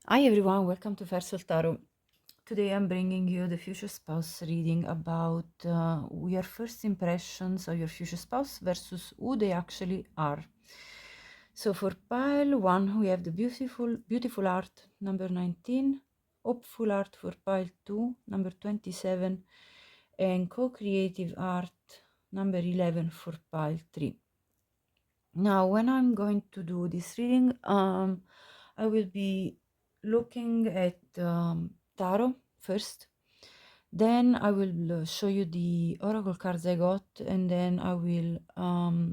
Hi everyone, welcome to Firesoultarot. Today I'm bringing you the future spouse reading about your first impressions of your future spouse versus who they actually are. So for pile 1 we have the beautiful art number 19, hopeful art for pile 2 number 27, and co-creative art number 11 for pile 3. Now when I'm going to do this reading, I will be looking at tarot first, then I will show you the oracle cards I got, and then I will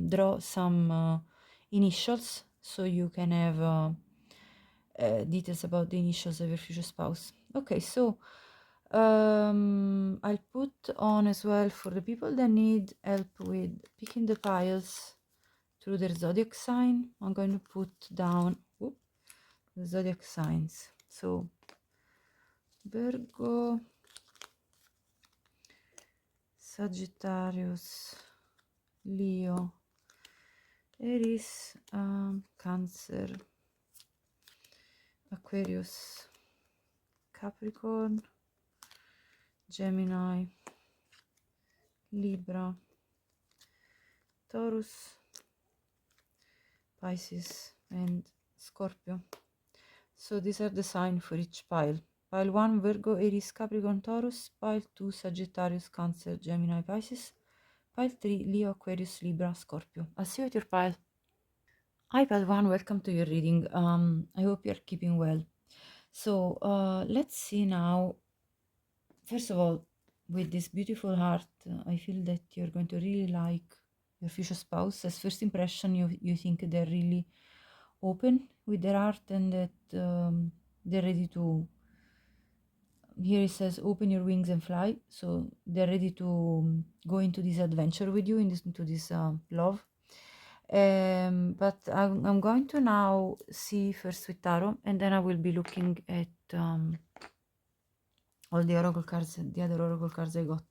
draw some initials so you can have details about the initials of your future spouse. Okay, so I'll put on as well for the people that need help with picking the piles through their zodiac sign. I'm going to put down the zodiac signs. So Virgo, Sagittarius, Leo, Aries, Cancer, Aquarius, Capricorn, Gemini, Libra, Taurus, Pisces, and Scorpio. So these are the signs for each pile. Pile 1, Virgo, Aries, Capricorn, Taurus. Pile 2, Sagittarius, Cancer, Gemini, Pisces. Pile 3, Leo, Aquarius, Libra, Scorpio. I'll see you at your pile. Hi pile 1, welcome to your reading. I hope you're keeping well. So let's see now. First of all, with this beautiful heart, I feel that you're going to really like your future spouse. As first impression, you think they're really open with their heart and that they're ready to, here it says open your wings and fly, so they're ready to go into this adventure with you, into this love. But I'm going to now see first with tarot, and then I will be looking at all the oracle cards, the other oracle cards I got.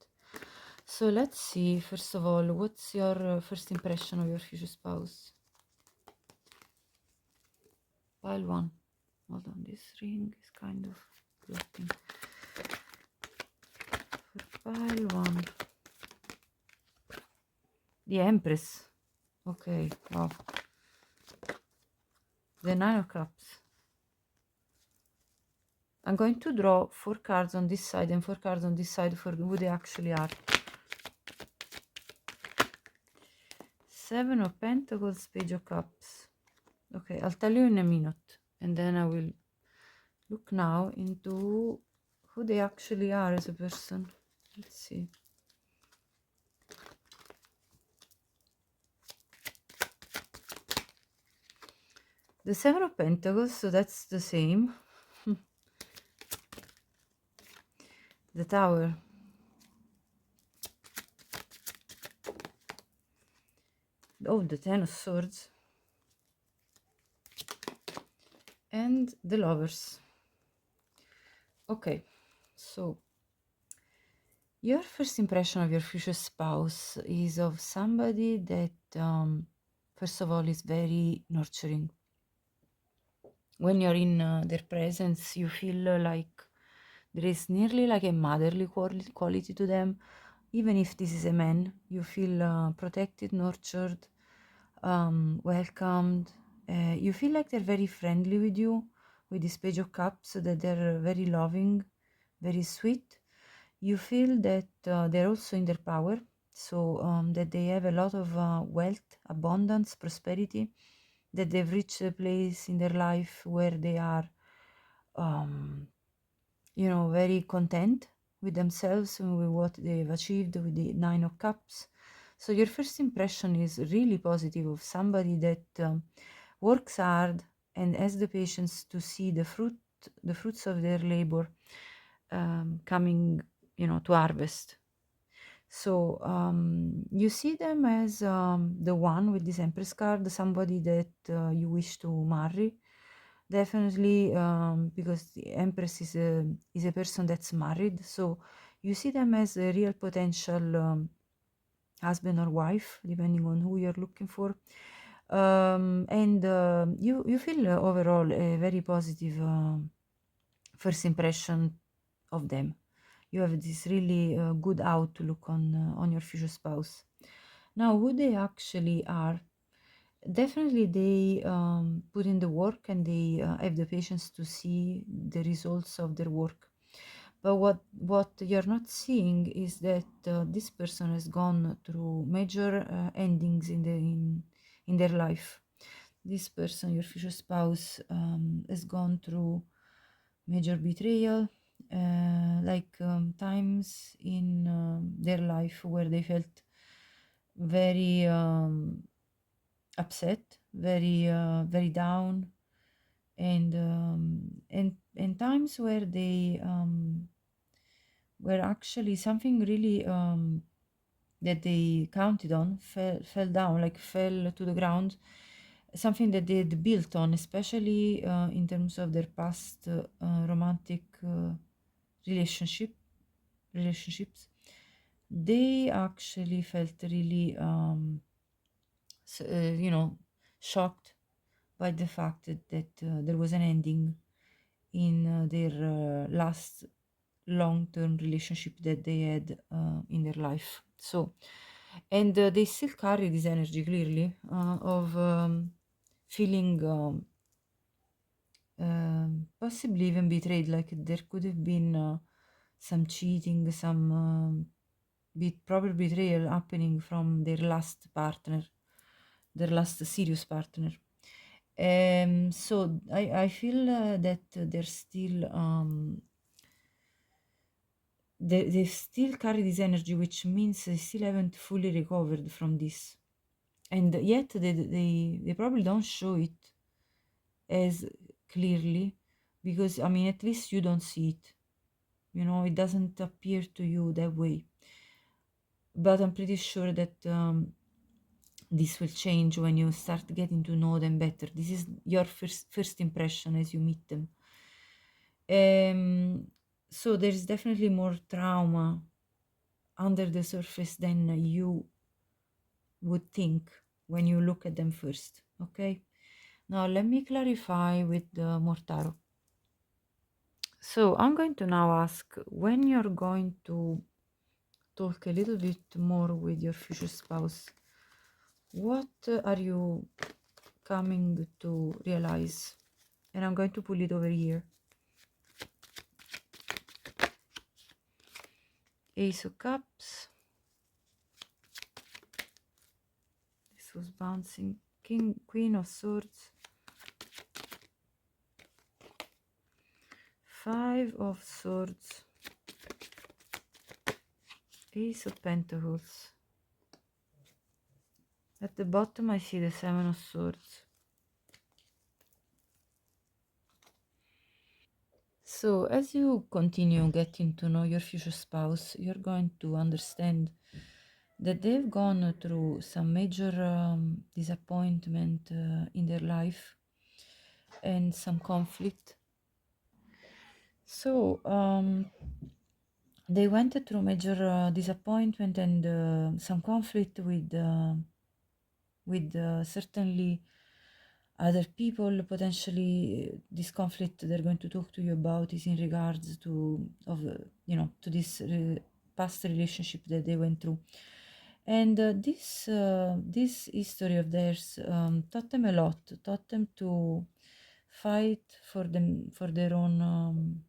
So let's see, first of all, what's your first impression of your future spouse? Pile 1. Hold on, this ring is kind of blocking. For pile 1. The Empress. Okay, wow. The Nine of Cups. I'm going to draw 4 cards on this side and 4 cards on this side for who they actually are. Seven of Pentacles, Page of Cups. Okay, I'll tell you in a minute, and then I will look now into who they actually are as a person. Let's see. The Seven of Pentacles, so that's the same. The Tower. Oh, the Ten of Swords. And the Lovers. Okay, so your first impression of your future spouse is of somebody that, first of all, is very nurturing. When you're in their presence, you feel like there is nearly like a motherly quality to them. Even if this is a man, you feel protected, nurtured, welcomed. You feel like they're very friendly with you, with this Page of Cups, that they're very loving, very sweet. You feel that they're also in their power, so that they have a lot of wealth, abundance, prosperity, that they've reached a place in their life where they are, very content with themselves and with what they've achieved with the Nine of Cups. So your first impression is really positive of somebody that works hard and has the patience to see the fruits of their labor coming, to harvest. So you see them as the one with this Empress card, somebody that you wish to marry. Definitely, because the Empress is a person that's married, so you see them as a real potential husband or wife, depending on who you're looking for. And you feel overall a very positive first impression of them. You have this really good outlook on your future spouse. Now, who they actually are, definitely they put in the work, and they have the patience to see the results of their work. But what you're not seeing is that this person has gone through major endings in their life. This person, your future spouse, has gone through major betrayal, times in their life where they felt very upset, very down, and times where they where actually something really that they counted on fell down, like fell to the ground, something that they had built on, especially in terms of their past romantic relationships. They actually felt really shocked by the fact that there was an ending in their last long-term relationship that they had in their life. So, and they still carry this energy clearly of feeling possibly even betrayed. Like there could have been some cheating, some proper betrayal happening from their last partner, their last serious partner. So I feel that they're still they still carry this energy, which means they still haven't fully recovered from this, and yet they probably don't show it as clearly, because I mean, at least you don't see it, it doesn't appear to you that way. But I'm pretty sure that this will change when you start getting to know them better. This is your first impression as you meet them. So there's definitely more trauma under the surface than you would think when you look at them first. Okay, now let me clarify with the Mortaro. So I'm going to now ask, when you're going to talk a little bit more with your future spouse, what are you coming to realize? And I'm going to pull it over here. Ace of Cups. This was bouncing. Queen of Swords. Five of Swords. Ace of Pentacles. At the bottom I see the Seven of Swords. So as you continue getting to know your future spouse, you're going to understand that they've gone through some major disappointment in their life and some conflict. So they went through major disappointment and some conflict with certainly other people. Potentially this conflict they're going to talk to you about is in regards to to this past relationship that they went through. And this history of theirs taught them a lot, taught them to fight for their own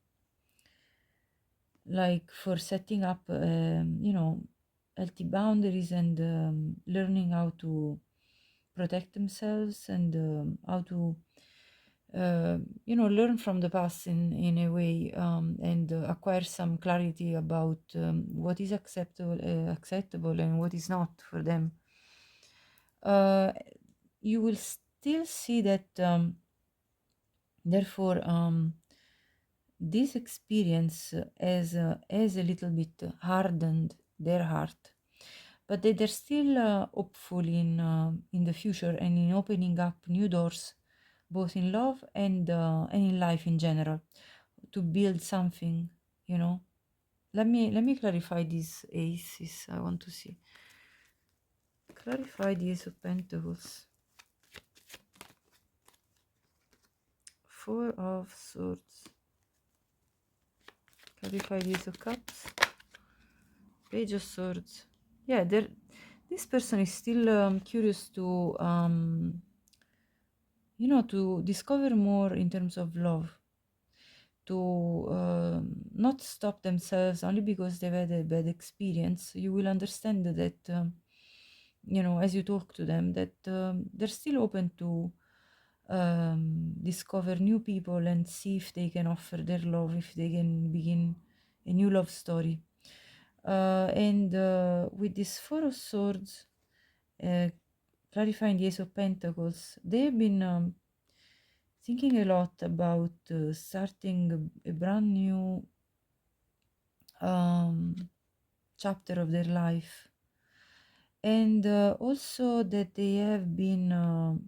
like for setting up healthy boundaries, and learning how to protect themselves, and how to learn from the past in a way, and acquire some clarity about what is acceptable and what is not for them. You will still see that therefore this experience has a little bit hardened their heart, but they're still hopeful in the future and in opening up new doors, both in love and in life in general, to build something. Let me clarify these aces. I want to see. Clarify the Ace of Pentacles. Four of Swords. Clarify the Ace of Cups. Page of Swords. Yeah, this person is still curious to, to discover more in terms of love, to not stop themselves only because they've had a bad experience. You will understand that, as you talk to them, that they're still open to discover new people and see if they can offer their love, if they can begin a new love story. And with this Four of Swords, clarifying the Ace of Pentacles, they've been thinking a lot about starting a brand new chapter of their life. And also that they have been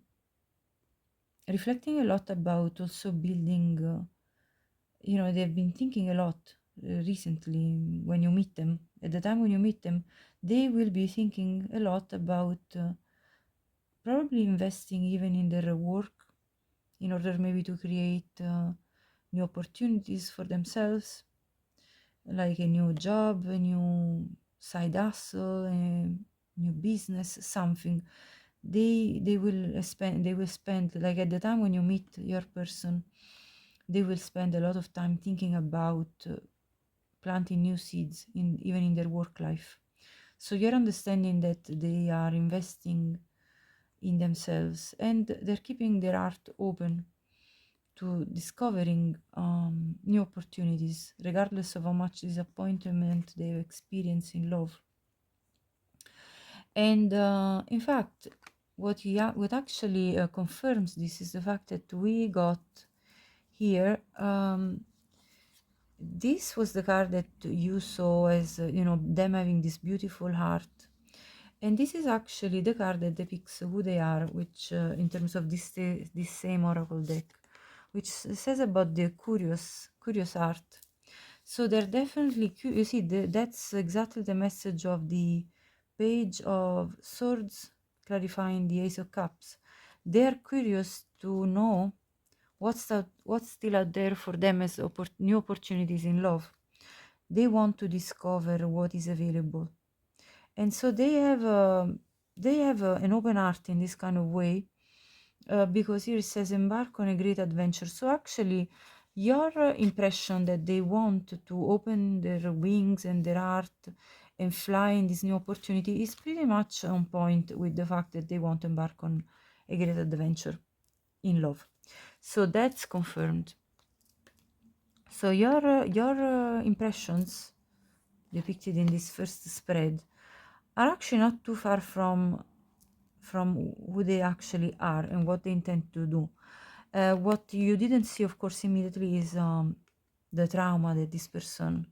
reflecting a lot about also building, they've been thinking a lot recently when you meet them. At the time when you meet them, they will be thinking a lot about probably investing even in their work in order maybe to create new opportunities for themselves, like a new job, a new side hustle, a new business, something. They will spend, like at the time when you meet your person, they will spend a lot of time thinking about planting new seeds even in their work life. So you're understanding that they are investing in themselves and they're keeping their heart open to discovering new opportunities, regardless of how much disappointment they experience in love. And in fact, what actually confirms this is the fact that we got here. This was the card that you saw as them having this beautiful heart, and this is actually the card that depicts who they are, which in terms of this same oracle deck, which says about the curious heart. So they're definitely curious. You see, that's exactly the message of the Page of Swords clarifying the Ace of Cups. They're curious to know what's still out there for them as new opportunities in love. They want to discover what is available, and so they have an open heart in this kind of way, because here it says embark on a great adventure. So actually your impression that they want to open their wings and their heart and fly in this new opportunity is pretty much on point with the fact that they want to embark on a great adventure in love. So that's confirmed. So your impressions depicted in this first spread are actually not too far from who they actually are and what they intend to do. What you didn't see, of course, immediately is the trauma that this person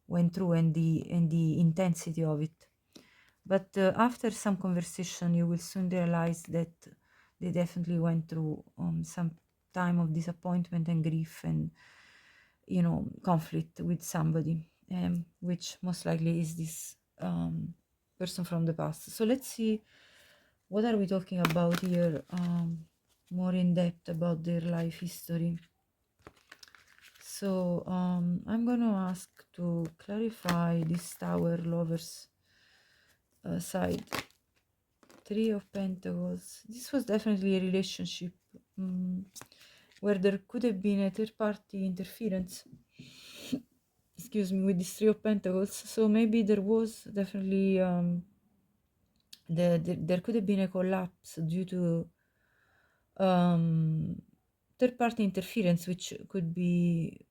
went through and the intensity of it. But after some conversation, you will soon realize that they definitely went through some time of disappointment and grief and conflict with somebody, which most likely is this person from the past. So let's see, what are we talking about here, more in depth about their life history. So I'm going to ask to clarify this Tower Lovers side. Three of Pentacles. This was definitely a relationship where there could have been a third-party interference, excuse me, with this Three of Pentacles. So maybe there was definitely there could have been a collapse due to third-party interference, which could be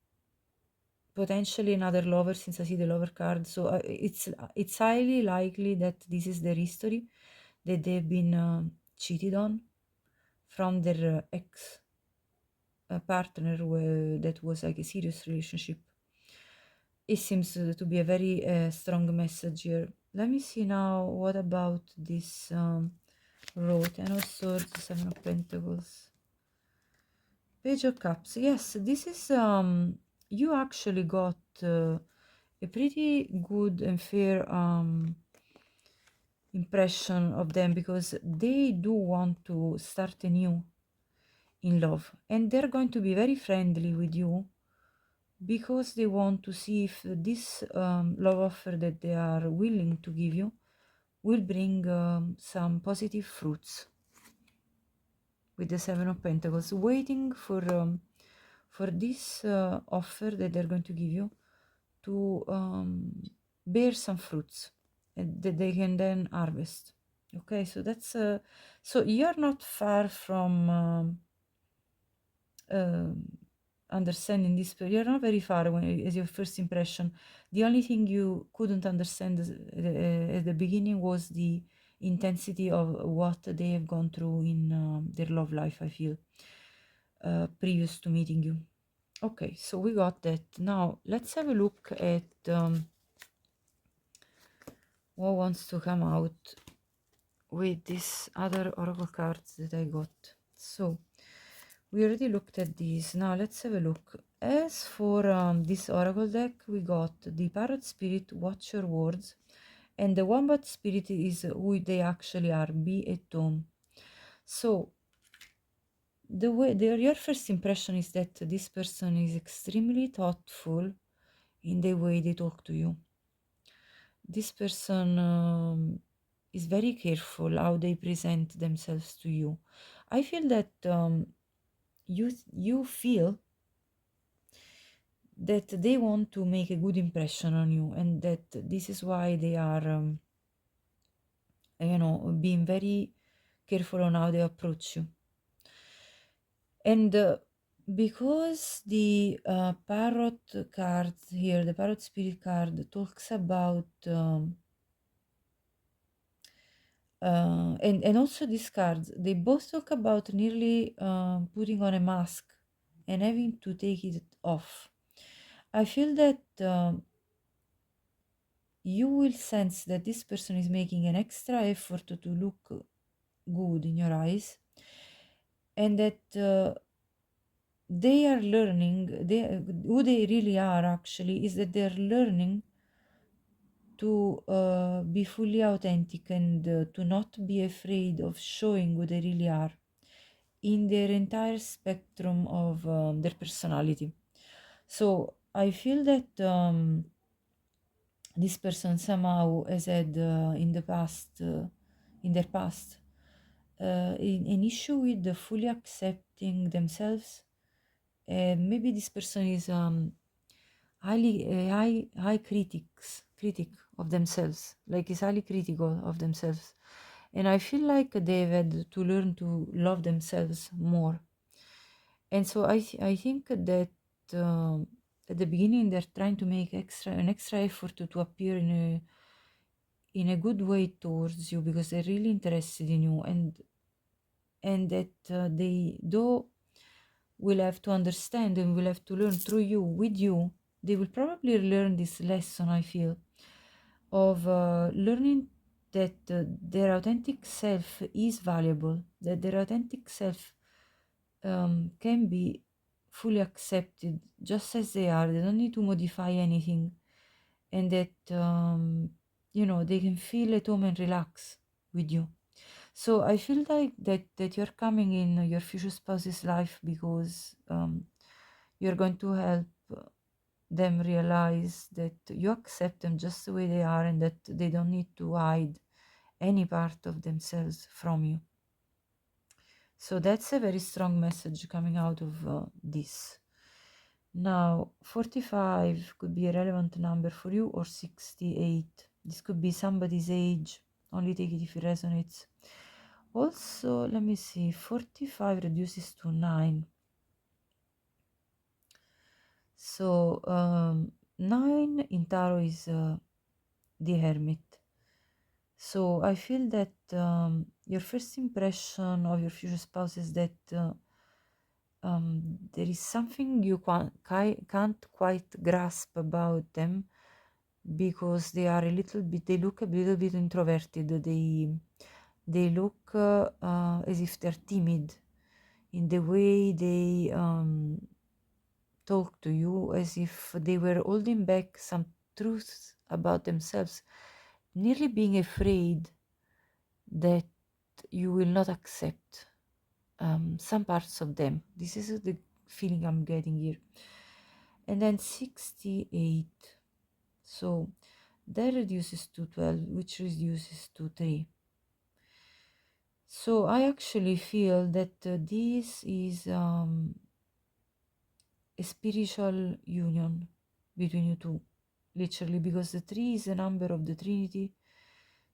potentially another lover, since I see the lover card. So it's highly likely that this is their history, that they've been cheated on from their ex partner, that was like a serious relationship. It seems to be a very strong message here. Let me see now, what about this row? Ten of Swords, Seven of Pentacles, Page of Cups. Yes, this is you actually got a pretty good and fair impression of them, because they do want to start anew in love, and they're going to be very friendly with you, because they want to see if this love offer that they are willing to give you will bring some positive fruits, with the Seven of Pentacles, waiting for this offer that they're going to give you to bear some fruits and that they can then harvest. Okay, so that's so you're not far from understanding this, but you're not very far as your first impression. The only thing you couldn't understand at the beginning was the intensity of what they have gone through in their love life, I feel, previous to meeting you. Okay, so we got that. Now let's have a look at what wants to come out with these other oracle cards that I got. So we already looked at these. Now let's have a look. As for this oracle deck, we got the Parrot Spirit, watch your words, and the Wombat Spirit is who they actually are, be at home. So the way your first impression is that this person is extremely thoughtful in the way they talk to you. This person is very careful how they present themselves to you. I feel that you feel that they want to make a good impression on you, and that this is why they are being very careful on how they approach you. And because the Parrot card here, the Parrot Spirit card, talks about and also these cards, they both talk about nearly putting on a mask and having to take it off. I feel that you will sense that this person is making an extra effort to look good in your eyes, and that they are learning, who they really are actually is that they're learning to be fully authentic and to not be afraid of showing who they really are in their entire spectrum of their personality. So I feel that this person somehow has had in the past, in their past, an issue with fully accepting themselves. Maybe this person is high critic of themselves, like is highly critical of themselves, and I feel like they've had to learn to love themselves more. And so I think that at the beginning they're trying to make an extra effort to appear in a good way towards you, because they're really interested in you, and that they though will have to understand and will have to learn through you, with you. They will probably learn this lesson, I feel, of learning that their authentic self is valuable, that their authentic self can be fully accepted just as they are. They don't need to modify anything, and that they can feel at home and relax with you. So I feel like that you're coming in your future spouse's life because you're going to help them realize that you accept them just the way they are, and that they don't need to hide any part of themselves from you. So that's a very strong message coming out of this. Now, 45 could be a relevant number for you, or 68. This could be somebody's age. Only take it if it resonates. Also, let me see, 45 reduces to 9. So, 9 in tarot is the Hermit. So I feel that your first impression of your future spouse is that there is something you can't quite grasp about them, because they are they look a little bit introverted. They look as if they're timid in the way they talk to you, as if they were holding back some truths about themselves, nearly being afraid that you will not accept some parts of them. This is the feeling I'm getting here. and then 68. So that reduces to 12, which reduces to 3. So I actually feel that this is a spiritual union between you two, literally, because the 3 is a number of the Trinity.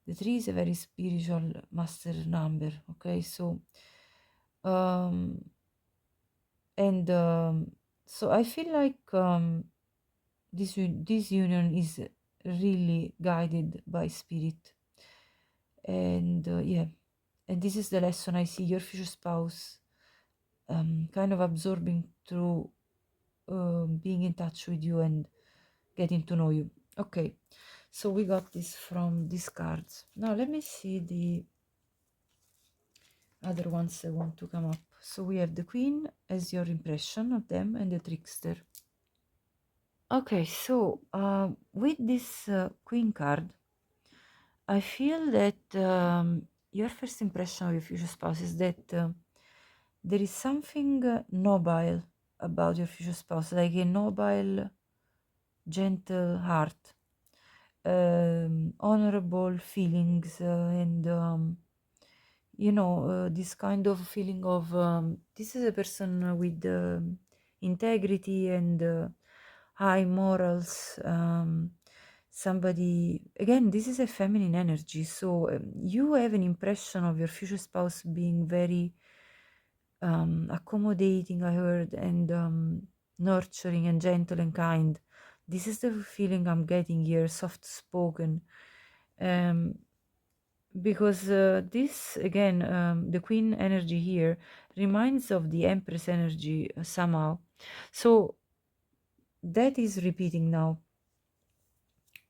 The 3 is a very spiritual master number, okay? So, and so I feel like this union is really guided by spirit, and yeah, and this is the lesson I see your future spouse kind of absorbing through being in touch with you and getting to know you. Okay, so we got this from these cards. Now let me see the other ones I want to come up. So we have the Queen as your impression of them and the Trickster. Okay, so with this Queen card, I feel that your first impression of your future spouse is that there is something noble about your future spouse, like a noble, gentle heart, honorable feelings, and this kind of feeling of this is a person with integrity and high morals. Somebody, again, this is a feminine energy, so you have an impression of your future spouse being very accommodating, I heard, and nurturing and gentle and kind. This is the feeling I'm getting here, soft spoken. Because this again, the Queen energy here reminds of the Empress energy somehow, so that is repeating now.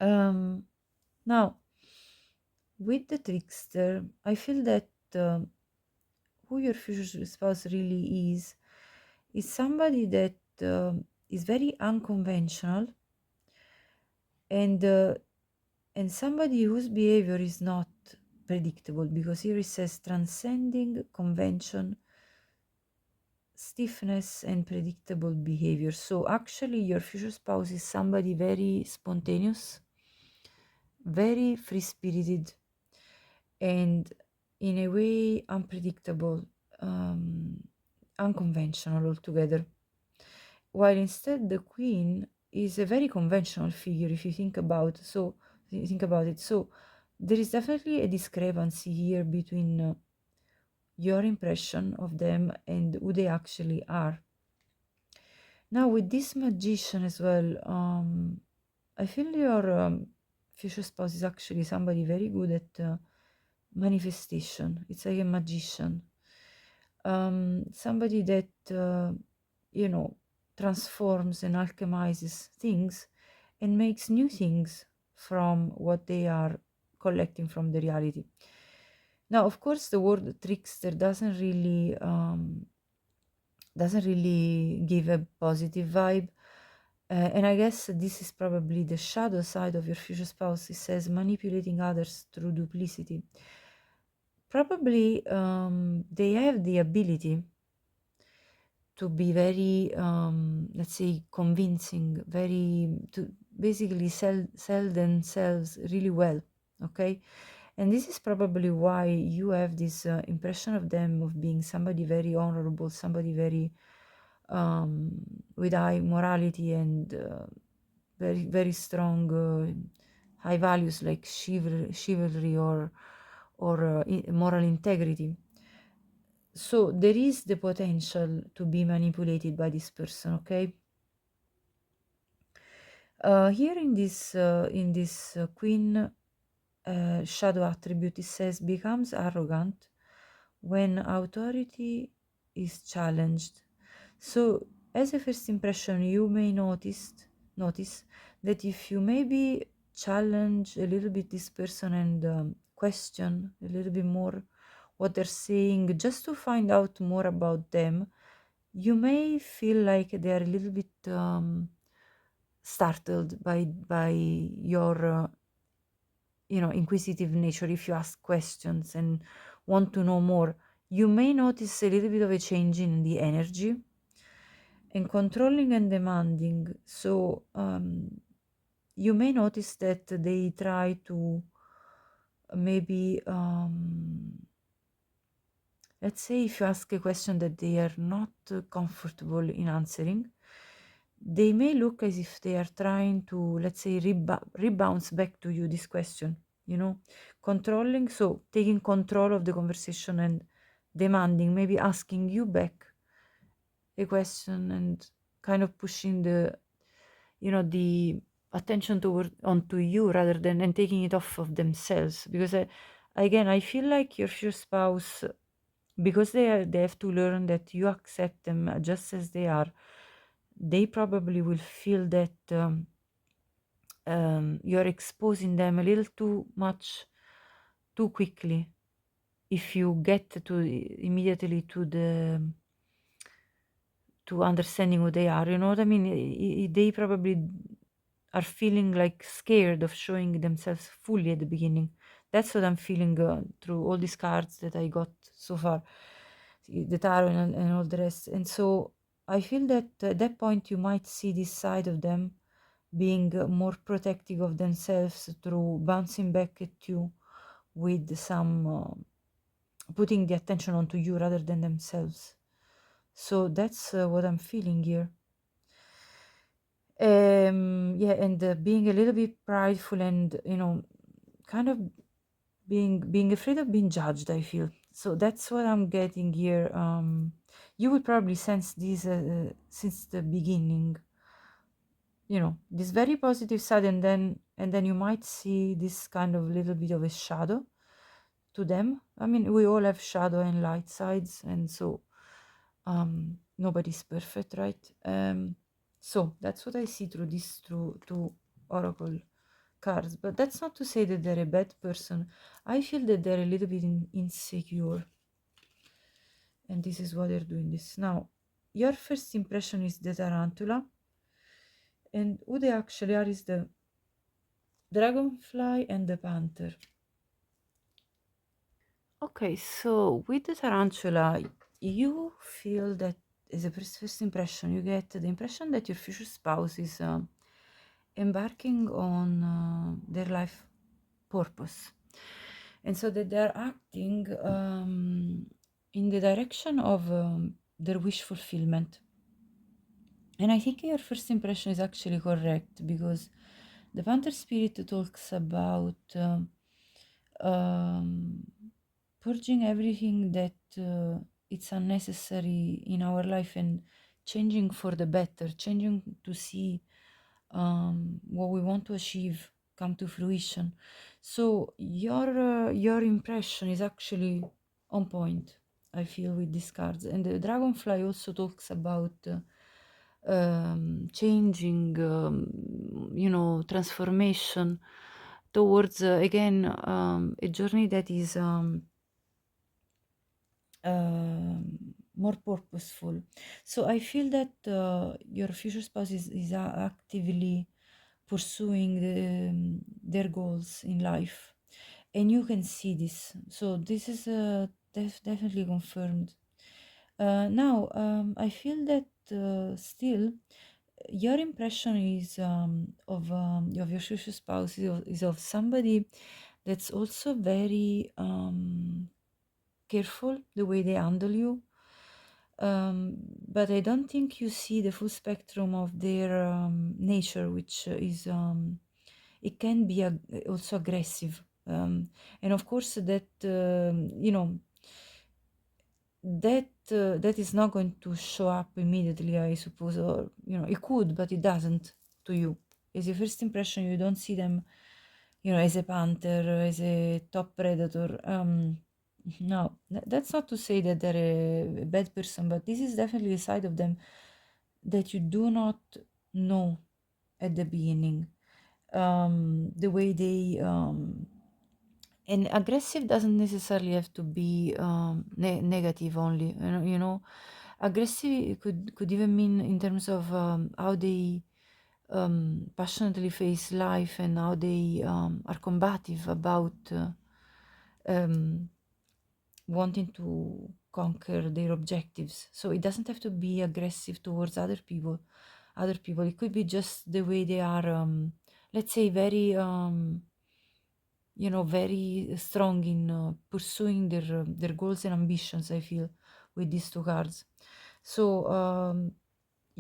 Now with the Trickster, I feel that who your future spouse really is somebody that is very unconventional, and somebody whose behavior is not predictable, because here it says transcending convention, stiffness, and predictable behavior. So actually your future spouse is somebody very spontaneous, very free-spirited, and in a way unpredictable, unconventional altogether, while instead the Queen is a very conventional figure if you think about it. So there is definitely a discrepancy here between your impression of them and who they actually are. Now with this Magician as well, I feel your future spouse is actually somebody very good at manifestation. It's like a magician, somebody that transforms and alchemizes things and makes new things from what they are collecting from the reality. Now, of course, the word trickster doesn't really give a positive vibe. And I guess this is probably the shadow side of your future spouse. It says manipulating others through duplicity. Probably they have the ability to be very, let's say, convincing, to basically sell themselves really well, okay? And this is probably why you have this impression of them of being somebody very honorable, somebody very with high morality and very, very strong high values like chivalry or moral integrity. So there is the potential to be manipulated by this person, okay? Here in this Queen shadow attribute, it says becomes arrogant when authority is challenged. So as a first impression, you may notice that if you maybe challenge a little bit this person and question a little bit more what they're saying, just to find out more about them, you may feel like they are a little bit startled by your inquisitive nature. If you ask questions and want to know more, you may notice a little bit of a change in the energy, and controlling and demanding. So you may notice that they try to maybe let's say if you ask a question that they are not comfortable in answering, they may look as if they are trying to, let's say, rebounce back to you this question, controlling, so taking control of the conversation, and demanding, maybe asking you back a question and kind of pushing the attention toward onto you rather than and taking it off of themselves. Because again, I feel like your future spouse, because they have to learn that you accept them just as they are, they probably will feel that you're exposing them a little too much too quickly if you get to immediately to understanding who they are. You know what I mean? They probably are feeling like scared of showing themselves fully at the beginning. That's what I'm feeling through all these cards that I got so far, the tarot and all the rest. And so I feel that at that point you might see this side of them being more protective of themselves through bouncing back at you with some putting the attention onto you rather than themselves. So that's what I'm feeling here. Yeah, and being a little bit prideful and kind of being afraid of being judged, I feel. So that's what I'm getting here. You will probably sense this since the beginning, this very positive side, and then you might see this kind of little bit of a shadow to them. I mean, we all have shadow and light sides, and so nobody's perfect, right? So that's what I see through these two oracle cards. But that's not to say that they're a bad person. I feel that they're a little bit insecure, and this is why they're doing this. Now, your first impression is the tarantula, and who they actually are is the dragonfly and the panther. Okay, so with the tarantula, you feel that as a first impression, you get the impression that your future spouse is embarking on their life purpose. And so that they're acting in the direction of their wish fulfillment. And I think your first impression is actually correct, because the panther spirit talks about um, purging everything that it's unnecessary in our life and changing for the better, changing to see what we want to achieve come to fruition. So your impression is actually on point, I feel, with these cards. And the dragonfly also talks about changing, transformation towards again a journey that is more purposeful. So I feel that your future spouse is actively pursuing their goals in life, and you can see this. So this is definitely confirmed. Now I feel that still your impression is of your future spouse is of somebody that's also very careful the way they handle you. But I don't think you see the full spectrum of their nature, which is it can be also aggressive, and of course that that is not going to show up immediately, I suppose, or it could, but it doesn't to you. As your first impression, you don't see them, as a panther, as a top predator. No, that's not to say that they're a bad person, but this is definitely a side of them that you do not know at the beginning. The way they and aggressive doesn't necessarily have to be negative only. Aggressive could even mean in terms of how they passionately face life, and how they are combative about wanting to conquer their objectives. So it doesn't have to be aggressive towards other people. It could be just the way they are, let's say, very very strong in pursuing their goals and ambitions, I feel, with these two cards. So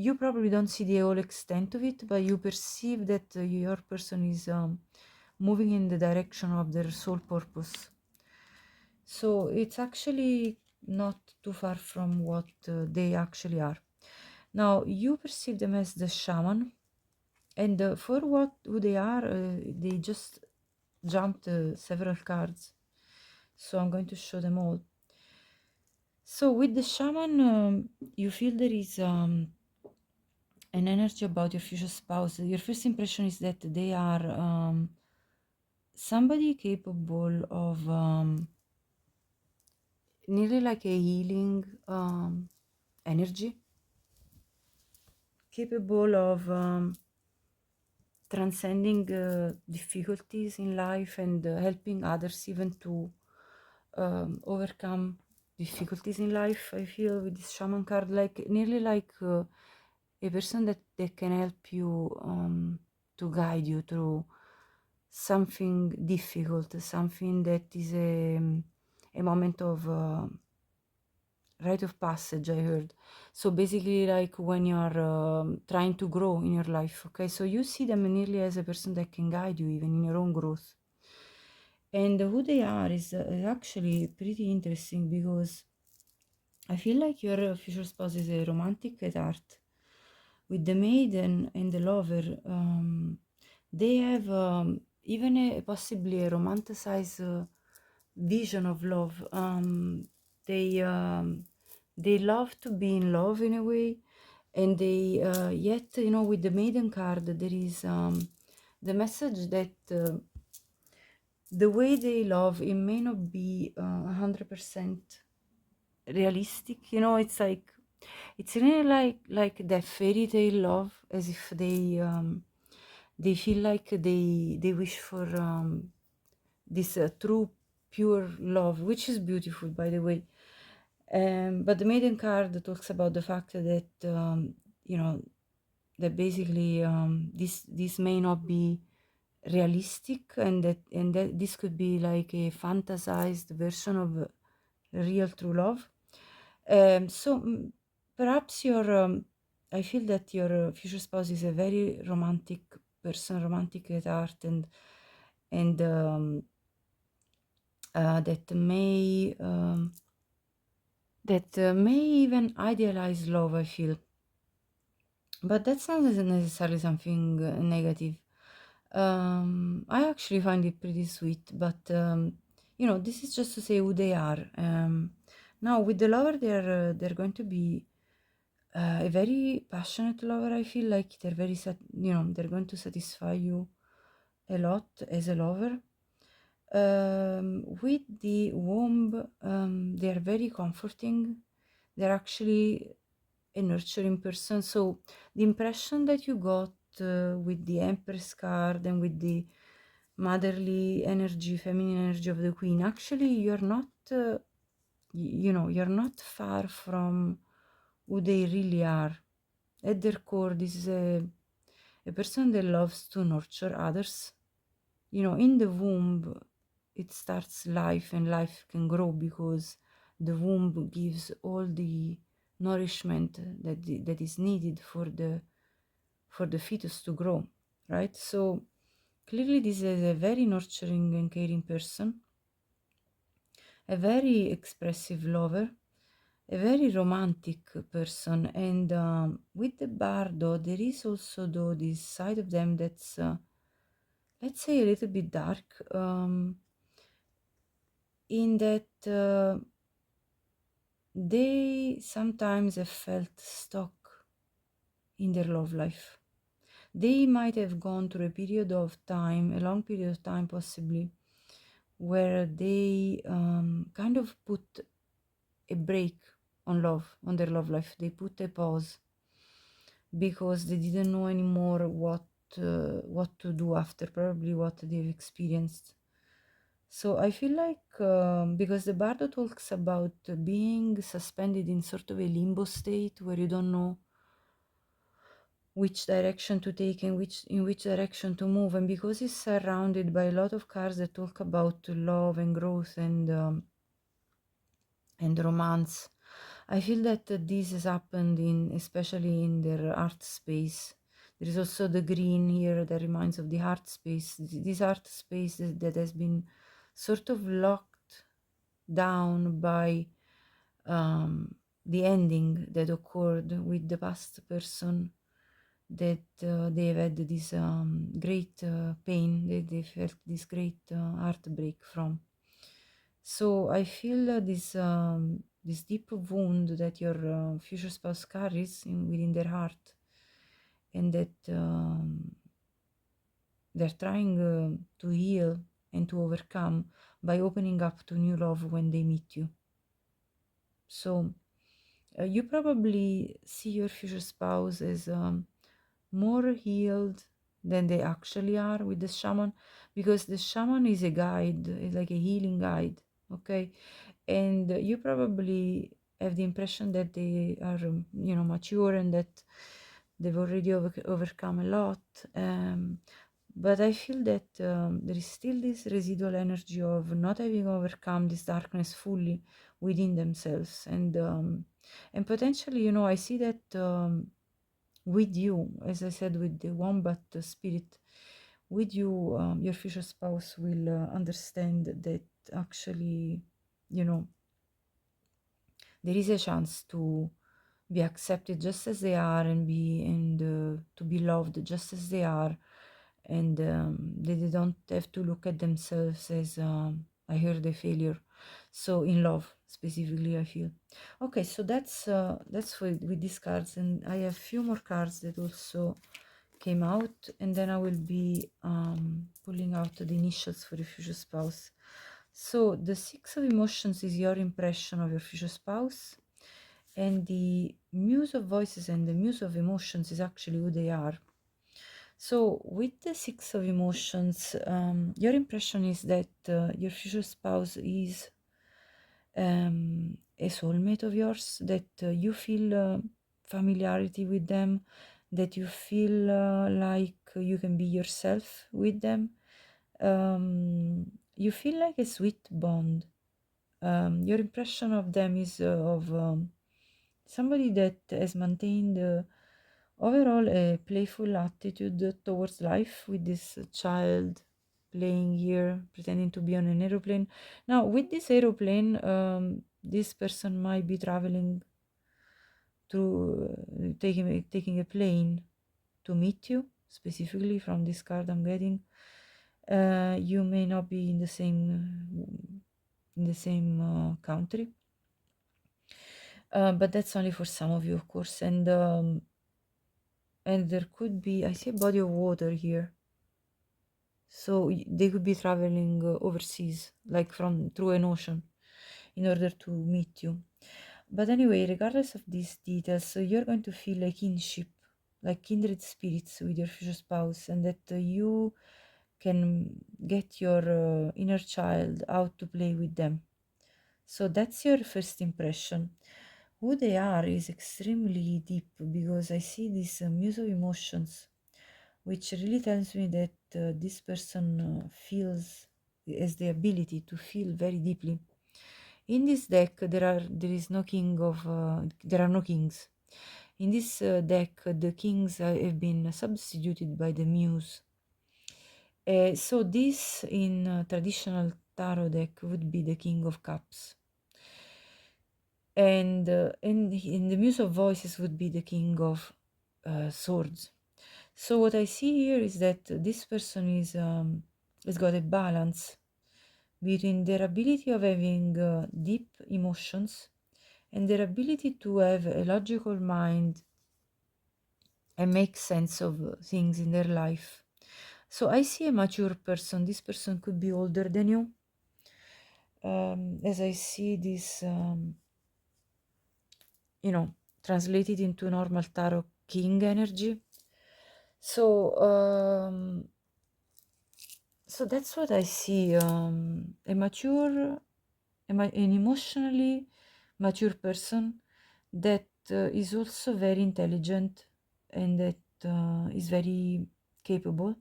you probably don't see the whole extent of it, but you perceive that your person is moving in the direction of their soul purpose. So it's actually not too far from what they actually are. Now, you perceive them as the shaman, and for who they are, they just jumped several cards. So I'm going to show them all. So with the shaman, you feel there is an energy about your future spouse. Your first impression is that they are somebody capable of nearly like a healing energy, capable of transcending difficulties in life and helping others even to overcome difficulties in life. I feel with this shaman card, like nearly like a person that can help you to guide you through something difficult, something that is a moment of rite of passage, I heard. So basically, like when you're trying to grow in your life, okay? So you see them nearly as a person that can guide you even in your own growth. And who they are is actually pretty interesting, because I feel like your future spouse is a romantic at heart. With the maiden and the lover, they have even possibly a romanticized vision of love. They love to be in love in a way, and they yet, with the maiden card, there is the message that the way they love, it may not be 100% realistic. It's like, it's really like that fairy tale love, as if they feel like they wish for this true pure love, which is beautiful, by the way. But the maiden card talks about the fact that that basically this may not be realistic, and that this could be like a fantasized version of real true love. So perhaps I feel that your future spouse is a very romantic person, romantic at heart, and that may even idealize love, I feel. But that's not necessarily something negative. I actually find it pretty sweet, but this is just to say who they are. Now, with the lover, they're going to be a very passionate lover. I feel like they're they're going to satisfy you a lot as a lover. With the womb, they are very comforting. They're actually a nurturing person. So the impression that you got with the Empress card and with the motherly energy, feminine energy of the Queen, actually you're not, you're not far from who they really are. At their core, this is a person that loves to nurture others. In the womb, it starts life, and life can grow because the womb gives all the nourishment that is needed for the fetus to grow, right? So clearly this is a very nurturing and caring person, a very expressive lover, a very romantic person. And with the bardo, there is also, though, this side of them that's let's say a little bit dark, in that they sometimes have felt stuck in their love life. They might have gone through a period of time, a long period of time possibly, where they kind of put a break on their love life. They put a pause because they didn't know anymore what to do after probably what they've experienced. So I feel like because the Bardo talks about being suspended in sort of a limbo state where you don't know which direction to take and in which direction to move, and because it's surrounded by a lot of cards that talk about love and growth and romance, I feel that this has happened in especially in their art space. There is also the green here that reminds of the art space. This art space that has been sort of locked down by the ending that occurred with the past person, that they've had this great pain, they felt this great heartbreak from. So I feel this deep wound that your future spouse carries within their heart, and that they're trying to heal and to overcome by opening up to new love when they meet you. So you probably see your future spouse as more healed than they actually are with the shaman, because the shaman is a guide, is like a healing guide, okay? And you probably have the impression that they are, mature, and that they've already overcome a lot. But I feel that there is still this residual energy of not having overcome this darkness fully within themselves, and potentially, I see that with you, as I said, with the wombat spirit, with you, your future spouse will understand that actually, you know, there is a chance to be accepted just as they are, and to be loved just as they are, and they don't have to look at themselves as I heard a failure. So in love specifically, I feel. Okay, so that's with these cards, and I have few more cards that also came out, and then I will be pulling out the initials for your future spouse. So the Six of Emotions is your impression of your future spouse, and the Muse of Voices and the Muse of Emotions is actually who they are. So with the Six of Emotions, your impression is that your future spouse is a soulmate of yours, that you feel familiarity with them, that you feel like you can be yourself with them. You feel like a sweet bond. Your impression of them is of somebody that has maintained overall a playful attitude towards life, with this child playing here, pretending to be on an aeroplane. Now, with this aeroplane, this person might be traveling through, taking a plane to meet you, specifically from this card I'm getting. You may not be in the same country, but that's only for some of you, of course. And there could be, I see a body of water here, so they could be traveling overseas, like from through an ocean, in order to meet you. But anyway, regardless of these details, so you're going to feel a kinship, like kindred spirits with your future spouse, and that you can get your inner child out to play with them. So that's your first impression. Who they are is extremely deep, because I see this muse of emotions, which really tells me that this person has the ability to feel very deeply. In this deck, there are no kings. In this deck, the kings have been substituted by the muse. So this, in traditional tarot deck, would be the King of Cups, and in the Muse of Voices would be the King of Swords. So what I see here is that this person has got a balance between their ability of having deep emotions and their ability to have a logical mind and make sense of things in their life. So I see a mature person. This person could be older than you. As I see this, translated into normal tarot king energy. So So that's what I see. A mature, an emotionally mature person that is also very intelligent and that is very capable.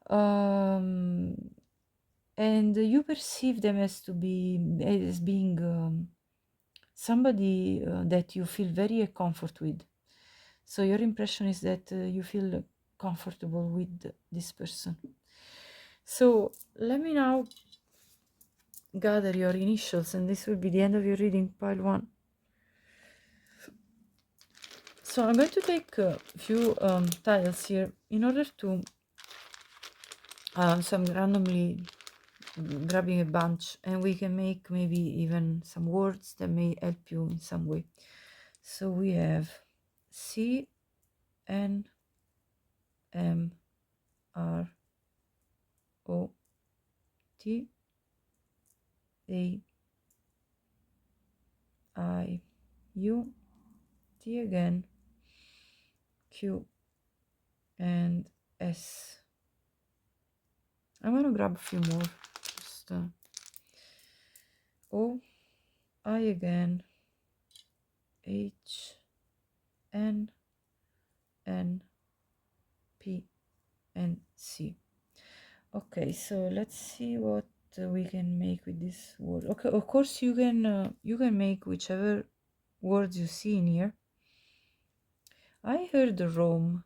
Um, and you perceive them as to be as being somebody that you feel very comfort with. So your impression is that you feel comfortable with this person. So let me now gather your initials, and this will be the end of your reading, pile 1. So I'm going to take a few tiles here in order to so I'm randomly grabbing a bunch, and we can make maybe even some words that may help you in some way. So we have C N M R O T A I U T again, Q and S. I'm gonna grab a few more. Just O, I again, H, N, N, P, and C. Okay, so let's see what we can make with this word. Okay, of course you can make whichever words you see in here. I heard Rome,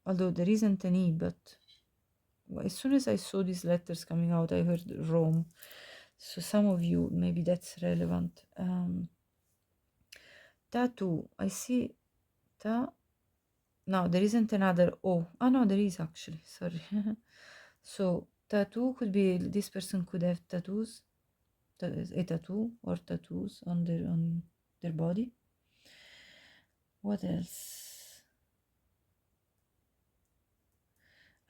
although there isn't any, but as soon as I saw these letters coming out, I heard Rome. So some of you, maybe that's relevant. Tattoo, I see ta. No, there isn't another O. Oh, no, there is actually, sorry. So tattoo could be, this person could have tattoos, a tattoo or tattoos on their body. What else?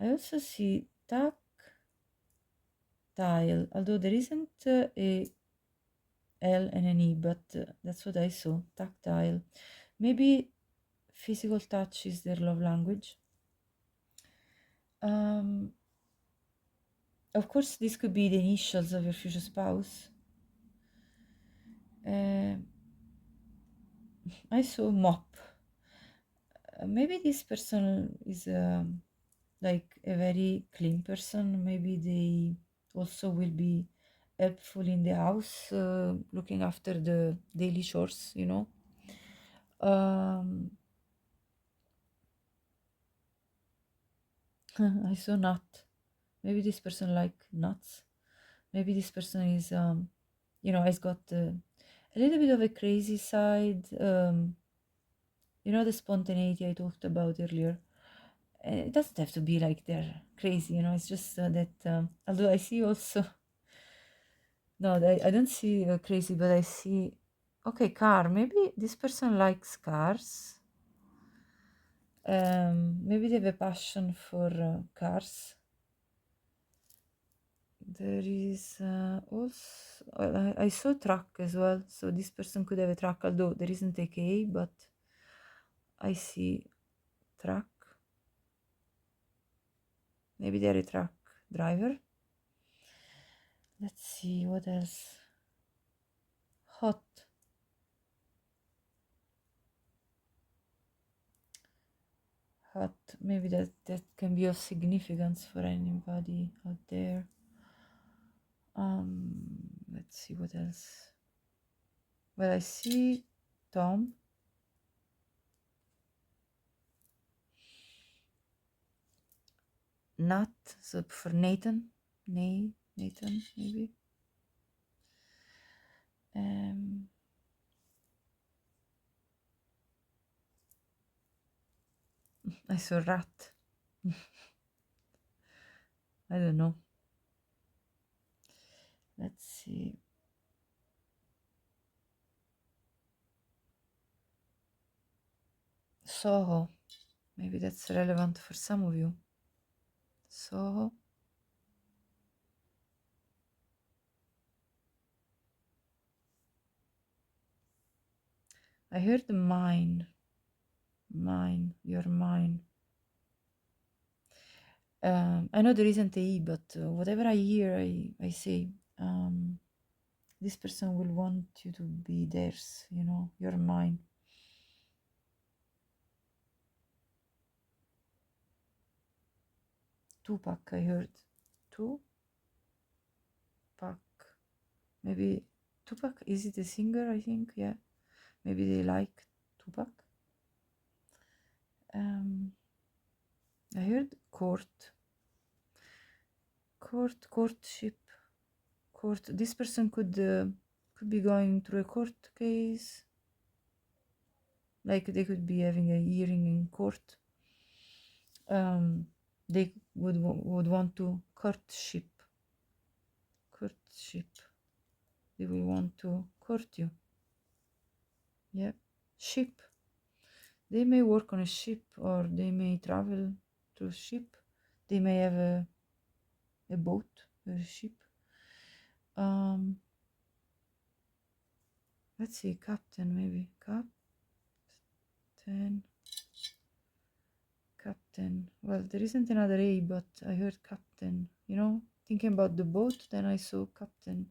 I also see tactile, although there isn't a L and an E, but that's what I saw, tactile. Maybe physical touch is their love language. Of course, this could be the initials of your future spouse. I saw mop. Maybe this person is like a very clean person. Maybe they also will be helpful in the house, looking after the daily chores, you know. I saw nut. Maybe this person like nuts. Maybe this person is, you know, has got a little bit of a crazy side. You know, the spontaneity I talked about earlier. It doesn't have to be like they're crazy, you know. It's just that, although I see also, no, I don't see crazy, but I see, okay, car. Maybe this person likes cars. Maybe they have a passion for cars. There is also, I saw truck as well, so this person could have a truck, although there isn't a K, but I see truck. Maybe they're a truck driver. Let's see what else. Hot. Hot. Maybe that can be of significance for anybody out there. Let's see what else. Well, I see Tom. Nat, so for Nathan. Nathan, maybe. I saw rat. I don't know. Let's see. Soho. Maybe that's relevant for some of you. Soho. I heard mine. Mine. Your mine. I know there isn't a E, but whatever I hear, I say. This person will want you to be theirs, you know, you're mine. Tupac, I heard. Tupac. Maybe Tupac, is it a singer? I think, yeah. Maybe they like Tupac. I heard courtship. This person could be going through a court case. Like they could be having a hearing in court. They would want to courtship. They will want to court you. Yeah. Ship. They may work on a ship, or they may travel through ship. They may have a boat, a ship. Let's see, captain, maybe. Captain. Well, there isn't another A, but I heard captain. You know, thinking about the boat, then I saw captain.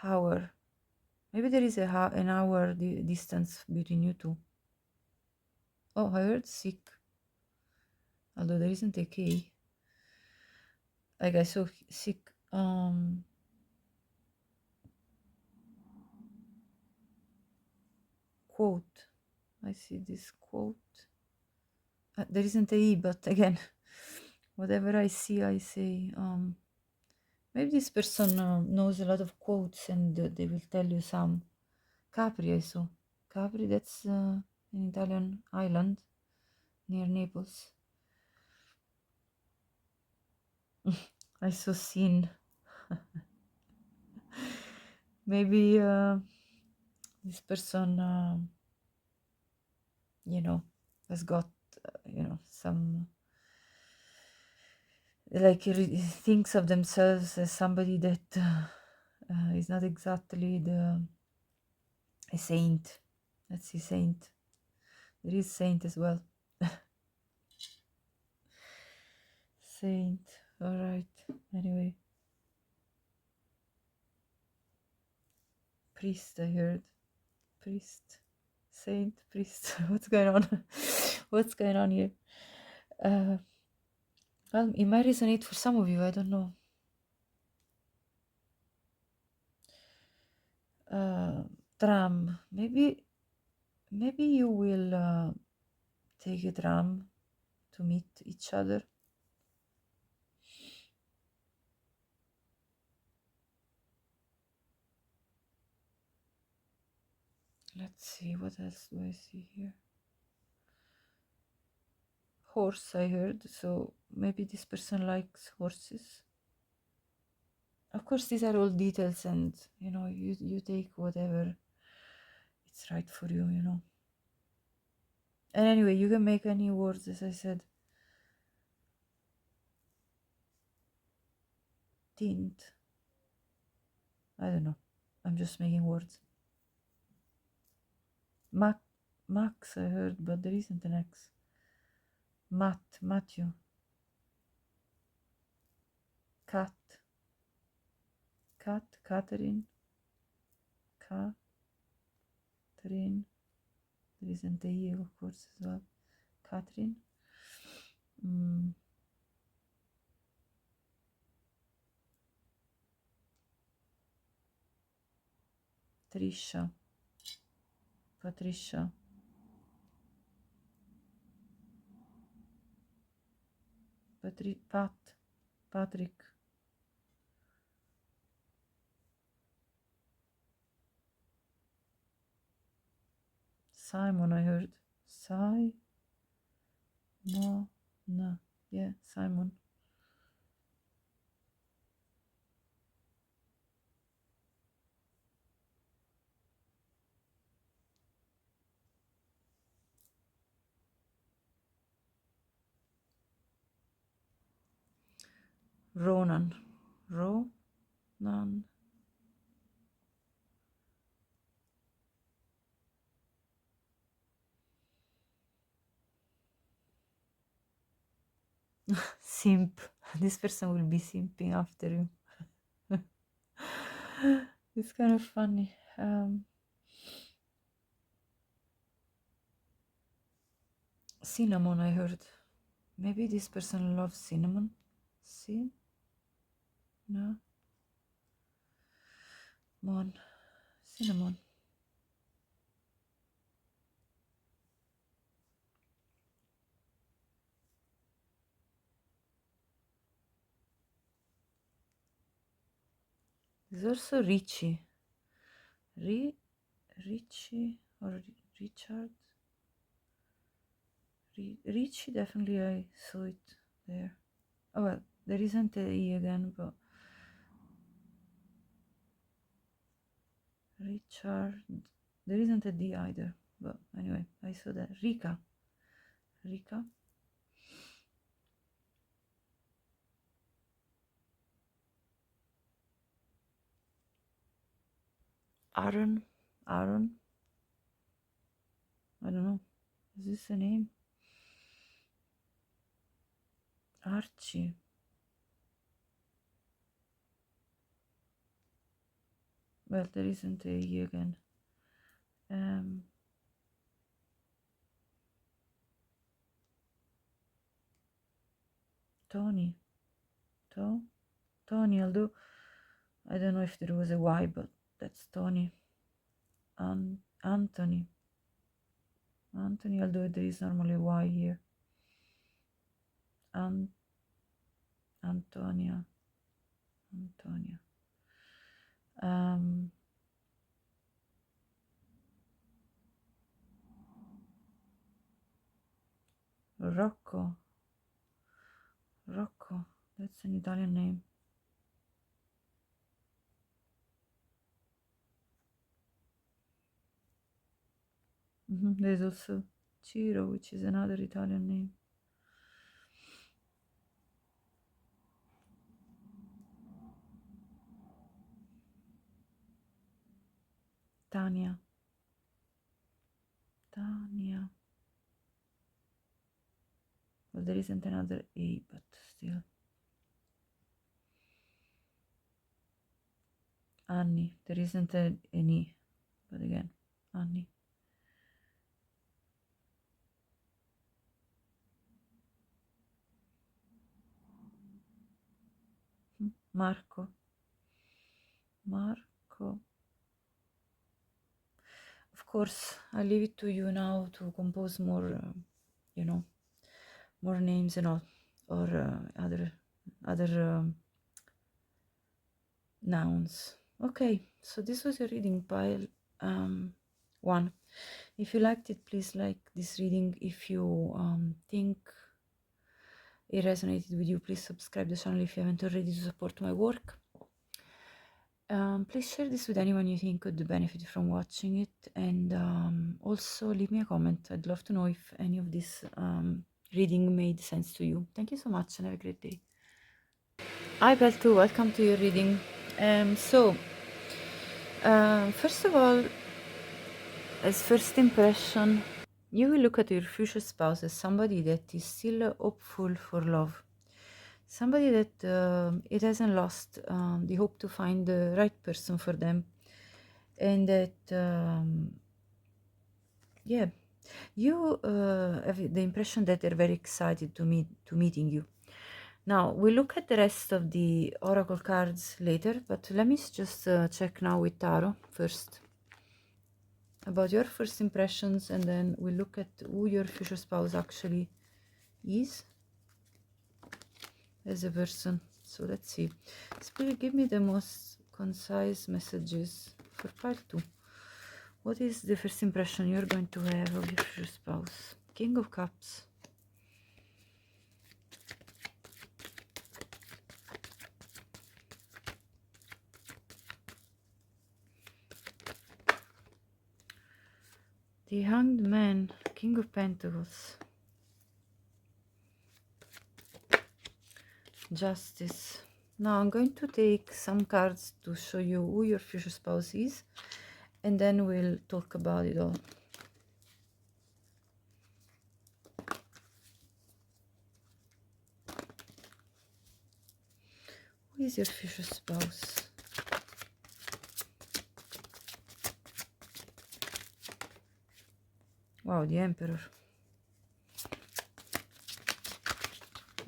Hour. Maybe there is an hour distance between you two. Oh, I heard sick. Although there isn't a K. Like I saw sick. Quote. I see this quote. There isn't a E, but again, whatever I see, I say. Maybe this person knows a lot of quotes, and they will tell you some. Capri, I saw. Capri, that's an Italian island near Naples. I saw scene. Maybe this person, you know, has got, you know, some, like, thinks of themselves as somebody that is not exactly a saint. Let's see, saint. There is saint as well. Saint. All right. Anyway. Priest, I heard. Priest. Saint, priest. What's going on? What's going on here? Well, it might resonate for some of you. I don't know. Tram. Maybe you will take a tram to meet each other. Let's see, what else do I see here? Horse, I heard. So maybe this person likes horses. Of course, these are all details, and you know, you take whatever it's right for you, you know. And anyway, you can make any words, as I said. Tint. I don't know. I'm just making words. Max, I heard, but there isn't an X. Matthew. Catherine. There isn't a E, of course, as well. Catherine. Patricia. Patrick. Simon, I heard. Simon. Yeah, Simon. Ronan. Simp. This person will be simping after you. It's kind of funny. Cinnamon, I heard. Maybe this person loves cinnamon. See? No? Mon. Cinnamon. There's also Richie. Richie or Richard? Richie, definitely I saw it there. Oh well, there isn't a E again, but Richard, there isn't a D either, but anyway, I saw that. Rika. Aaron, I don't know, is this a name? Archie. Well, there isn't a E again. Tony, although I don't know if there was a Y, but that's Tony. Anthony, although there is normally a Y here. Antonia. Rocco, that's an Italian name. There's also Ciro, which is another Italian name. Tania. Well, there isn't another A, but still. Annie, there isn't an E, but again, Annie. Marco. Of course, I leave it to you now to compose more, more names and all, or other nouns. Okay, so this was your reading pile 1. If you liked it, please like this reading. If you think it resonated with you, please subscribe to the channel if you haven't already to support my work. Please share this with anyone you think could benefit from watching it, and also leave me a comment. I'd love to know if any of this reading made sense to you. Thank you so much and have a great day. Hi Belle 2, welcome to your reading. First of all, as first impression, you will look at your future spouse as somebody that is still hopeful for love. Somebody that it hasn't lost the hope to find the right person for them. And that, you have the impression that they're very excited to meeting you. Now, we'll look at the rest of the oracle cards later, but let me just check now with tarot first about your first impressions, and then we'll look at who your future spouse actually is as a person. So let's see. Spirit, give me the most concise messages for pile 2. What is the first impression you're going to have of your future spouse? King of Cups. The Hanged Man, King of Pentacles. Justice. Now I'm going to take some cards to show you who your future spouse is, and then we'll talk about it all. is your future spouse? Wow, the Emperor.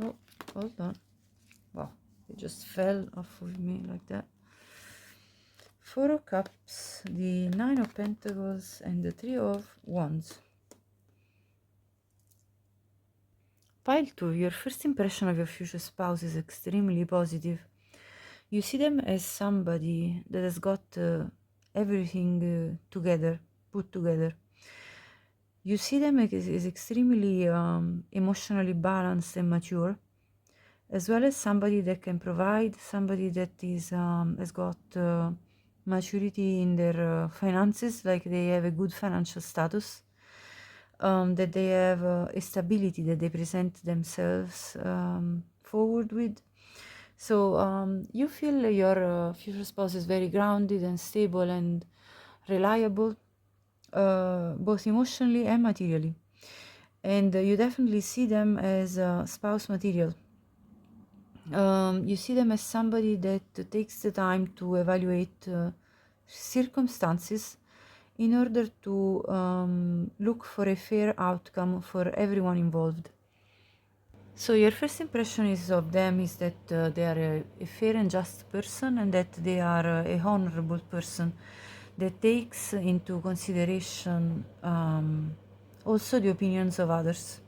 Oh, hold on. Wow, it just fell off of me like that. Four of Cups, the Nine of Pentacles, and the Three of Wands. Pile 2, your first impression of your future spouse is extremely positive. You see them as somebody that has got everything together, put together. You see them as extremely emotionally balanced and mature, as well as somebody that can provide, somebody that is has got maturity in their finances, like they have a good financial status, that they have a stability that they present themselves forward with. So you feel your future spouse is very grounded and stable and reliable, both emotionally and materially. And you definitely see them as spouse material. You see them as somebody that takes the time to evaluate circumstances in order to look for a fair outcome for everyone involved. So your first impression is of them is that they are a fair and just person, and that they are a honorable person that takes into consideration also the opinions of others.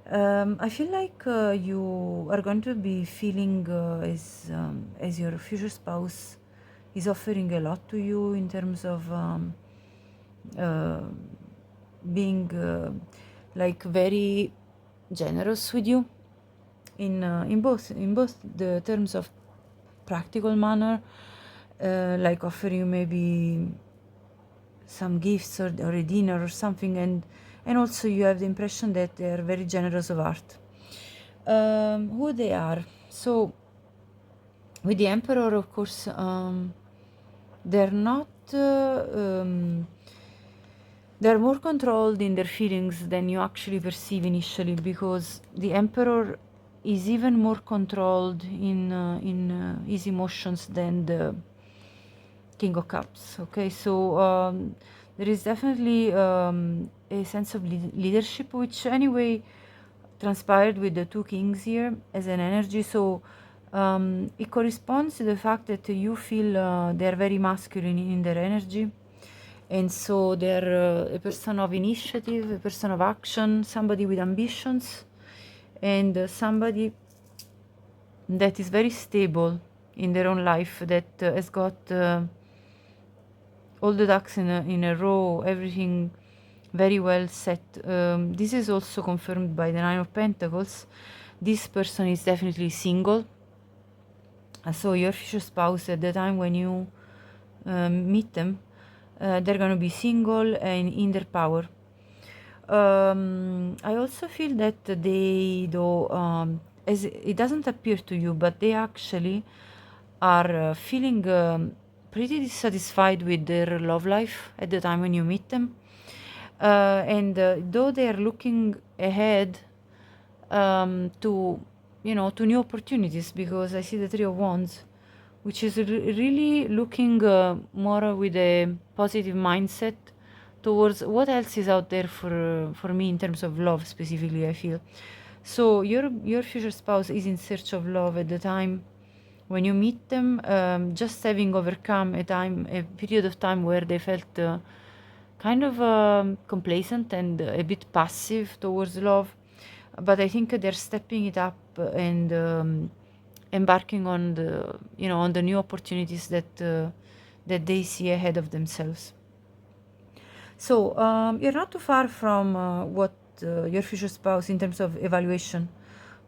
I feel like you are going to be feeling as your future spouse is offering a lot to you in terms of uh, being like very generous with you in both the terms of practical manner, like offering you maybe some gifts or a dinner or something, and also you have the impression that they are very generous of heart. Who they are. So with the Emperor, of course, they're not they're more controlled in their feelings than you actually perceive initially, because the Emperor is even more controlled in his emotions than the King of Cups. Okay, so there is definitely a sense of leadership, which anyway transpired with the two kings here as an energy. So it corresponds to the fact that you feel they're very masculine in their energy, and so they're a person of initiative, a person of action, somebody with ambitions, and somebody that is very stable in their own life, that has got all the ducks in a row, everything very well set. This is also confirmed by the Nine of Pentacles. This person is definitely single. So your future spouse, at the time when you meet them, they're going to be single and in their power. I also feel that they, though, as it doesn't appear to you, but they actually are feeling pretty dissatisfied with their love life at the time when you meet them. And though they are looking ahead to, to new opportunities, because I see the Three of Wands, which is really looking more with a positive mindset towards what else is out there for me in terms of love specifically, I feel. So your future spouse is in search of love at the time when you meet them, just having overcome a period of time where they felt kind of complacent and a bit passive towards love. But I think they're stepping it up and embarking on the new opportunities that they see ahead of themselves. So you're not too far from what your future spouse in terms of evaluation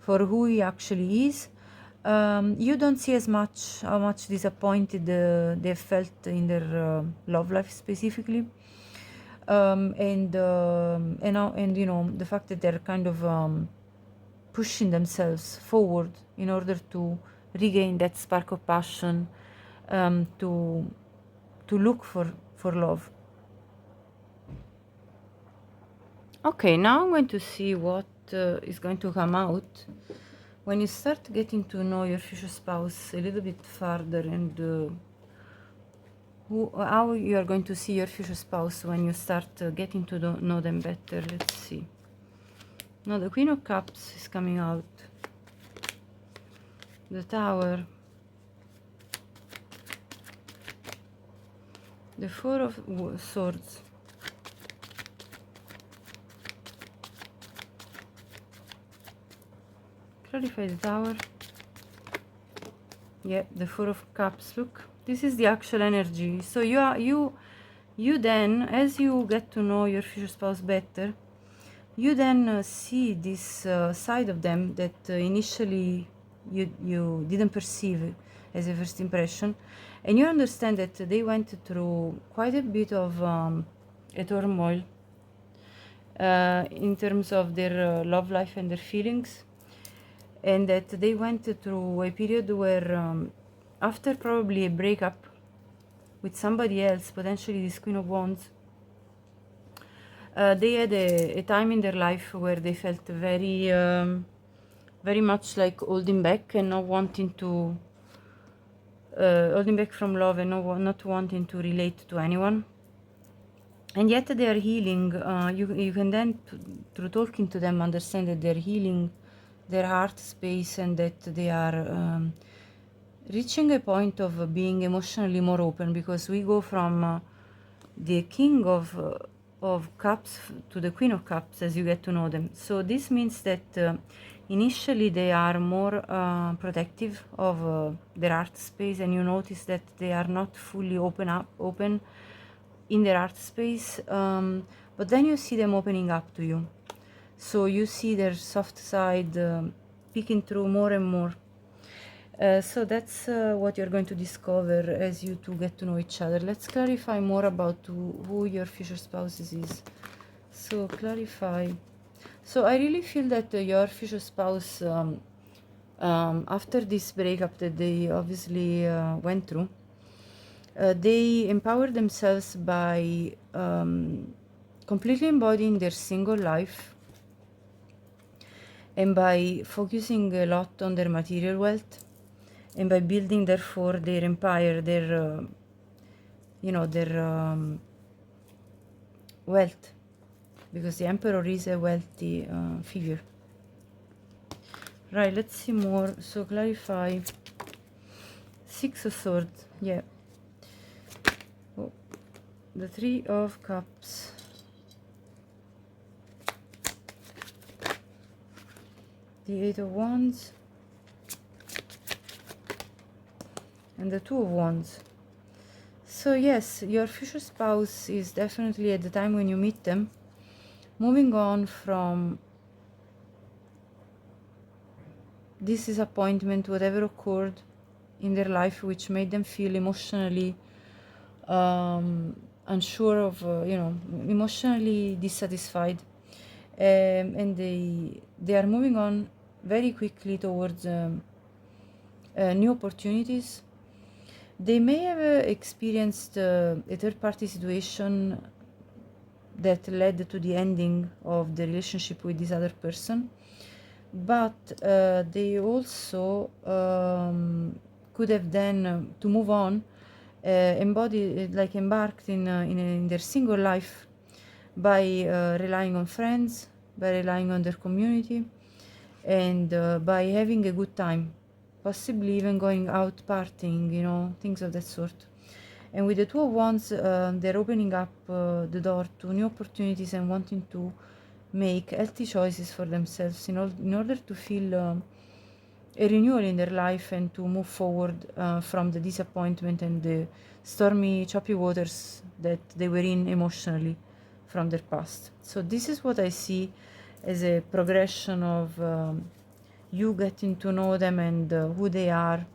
for who he actually is. You don't see as much how much disappointed they felt in their love life specifically, and the fact that they're kind of pushing themselves forward in order to regain that spark of passion, to look for love. Okay, now I'm going to see what is going to come out when you start getting to know your future spouse a little bit further, and how you are going to see your future spouse when you start getting to know them better. Let's see. Now the Queen of Cups is coming out, the Tower, the Four of Swords, clarify the Tower. Yeah, the Four of Cups. Look, this is the actual energy. So you then, as you get to know your future spouse better, you then see this side of them that initially you didn't perceive as a first impression, and you understand that they went through quite a bit of a turmoil in terms of their love life and their feelings, and that they went through a period where after probably a breakup with somebody else, potentially this Queen of Wands, they had a time in their life where they felt very much like holding back and not wanting to holding back from love and not wanting to relate to anyone, and yet they are healing. You can then through talking to them understand that they're healing their heart space, and that they are reaching a point of being emotionally more open, because we go from the King of Cups to the Queen of Cups as you get to know them. So this means that initially they are more protective of their art space, and you notice that they are not fully open in their art space, but then you see them opening up to you. So you see their soft side peeking through more and more. So that's what you're going to discover as you two get to know each other. Let's clarify more about who your future spouses is. So clarify. So I really feel that your future spouse, after this breakup that they obviously went through, they empower themselves by completely embodying their single life, and by focusing a lot on their material wealth, and by building therefore their empire, their wealth, because the Emperor is a wealthy figure. Right, let's see more. So clarify. Six of Swords. Yeah. Oh, the Three of Cups. The Eight of Wands. And the Two of Wands. So yes, your future spouse is definitely, at the time when you meet them, moving on from this disappointment, whatever occurred in their life, which made them feel emotionally unsure of, emotionally dissatisfied, and they are moving on very quickly towards new opportunities. They may have experienced a third-party situation that led to the ending of the relationship with this other person, but they also could have then, to move on, embarked in their single life by relying on friends, by relying on their community, and by having a good time, possibly even going out partying, things of that sort. And with the Two of Wands, they're opening up the door to new opportunities and wanting to make healthy choices for themselves in order to feel a renewal in their life, and to move forward from the disappointment and the stormy, choppy waters that they were in emotionally from their past. So this is what I see as a progression of you getting to know them and who they are.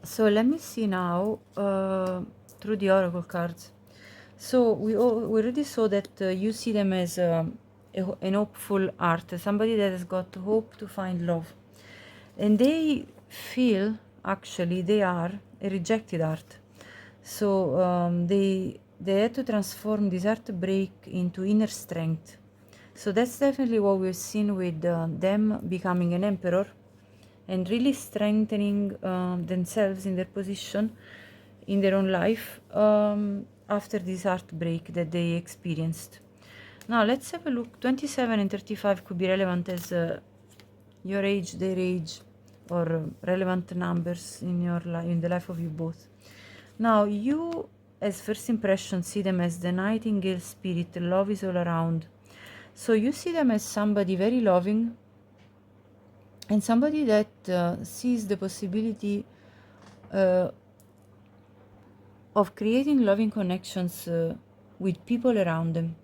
So let me see now through the oracle cards. So we already saw that you see them as an hopeful heart, somebody that has got hope to find love, and they feel actually they are a rejected heart. So they had to transform this heartbreak into inner strength. So that's definitely what we've seen with them becoming an emperor and really strengthening themselves in their position in their own life after this heartbreak that they experienced. Now let's have a look. 27 and 35 could be relevant as your age, their age, or relevant numbers in your in the life of you both. Now you, as first impression, see them as the nightingale spirit. Love is all around. So you see them as somebody very loving and somebody that sees the possibility uh, of creating loving connections with people around them.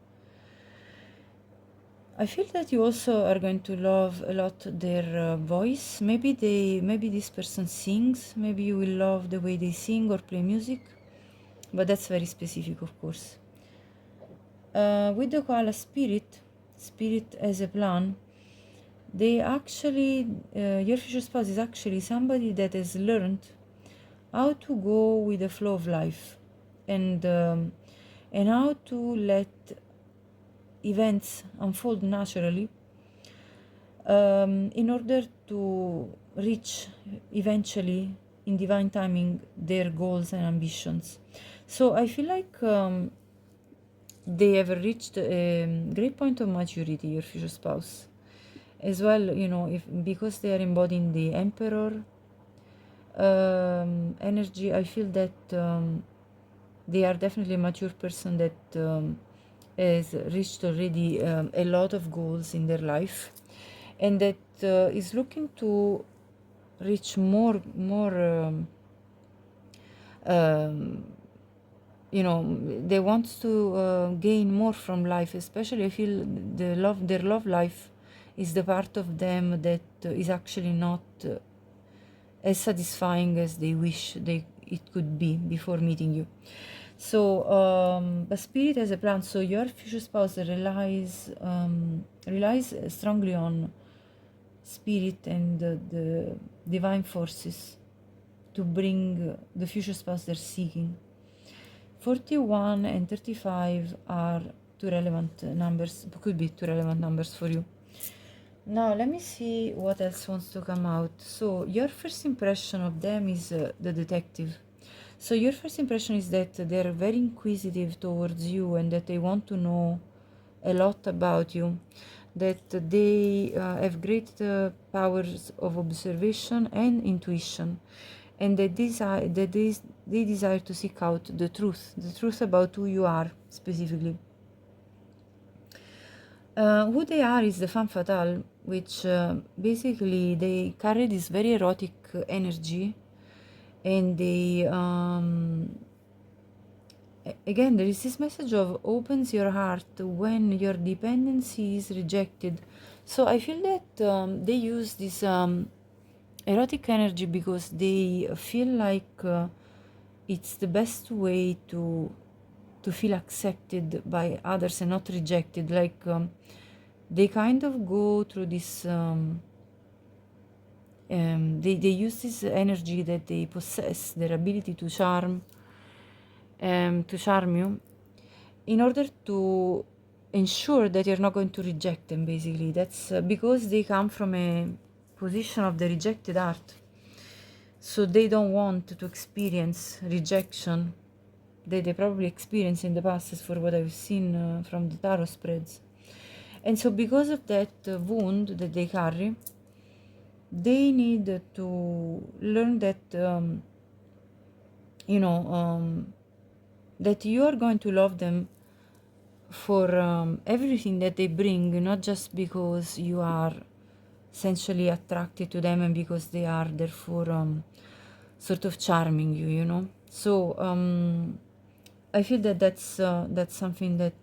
I feel that you also are going to love a lot their voice. Maybe this person sings. Maybe you will love the way they sing or play music, but that's very specific, of course. With the koala spirit as a plan, they actually, your future spouse is actually somebody that has learned how to go with the flow of life and how to let events unfold naturally in order to reach eventually in divine timing their goals and ambitions. So I feel like they have reached a great point of maturity, your future spouse as well, you know, if because they are embodying the emperor energy. I feel that they are definitely a mature person that has reached already a lot of goals in their life and that is looking to reach more you know, they want to gain more from life. Especially I feel their love life is the part of them that is actually not as satisfying as they wish it could be before meeting you. So but spirit has a plan. So your future spouse relies strongly on spirit and the divine forces to bring the future spouse they're seeking. 41 and 35 are two relevant numbers, could be two relevant numbers for you. Now let me see what else wants to come out. So your first impression of them is the detective. So your first impression is that they're very inquisitive towards you and that they want to know a lot about you, that they have great powers of observation and intuition, and that they desire to seek out the truth about who you are specifically. Who they are is the femme fatale, which basically they carry this very erotic energy, and they again there is this message of opens your heart when your dependency is rejected. So I feel that they use this erotic energy because they feel like it's the best way to feel accepted by others and not rejected. Like they kind of go through this they use this energy that they possess, their ability to charm you, in order to ensure that you're not going to reject them. Basically that's because they come from a position of the rejected heart, so they don't want to experience rejection they probably experienced in the past, as for what I've seen from the tarot spreads. And so because of that wound that they carry, they need to learn that that you are going to love them for everything that they bring, not just because you are essentially attracted to them and because they are therefore sort of charming you, you know. So I feel that that's something that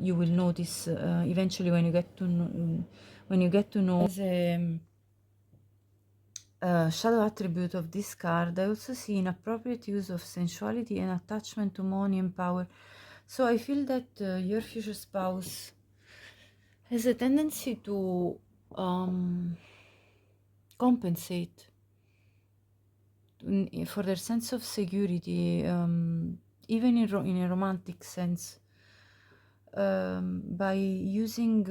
you will notice eventually when you get to know as a shadow attribute of this card. I also see inappropriate use of sensuality and attachment to money and power. So I feel that your future spouse has a tendency to compensate for their sense of security, even in a romantic sense, by using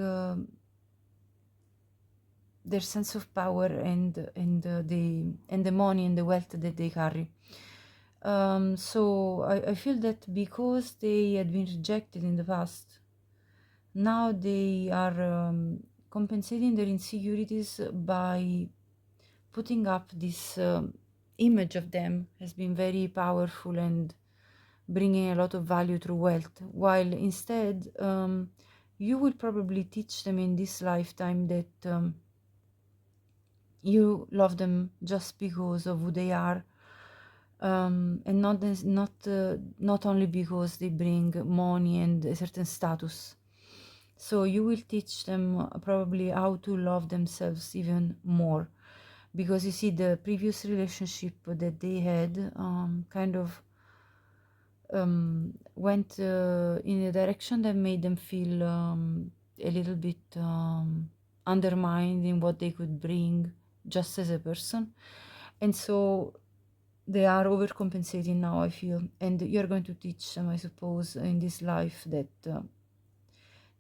their sense of power and the money and the wealth that they carry. So I feel that because they had been rejected in the past, now they are compensating their insecurities by putting up this image of them as being very powerful and bringing a lot of value through wealth, while instead you will probably teach them in this lifetime that you love them just because of who they are, and not only because they bring money and a certain status. So you will teach them probably how to love themselves even more, because you see the previous relationship that they had kind of went in a direction that made them feel a little bit undermined in what they could bring just as a person, and so they are overcompensating now, I feel. And you're going to teach them, I suppose, in this life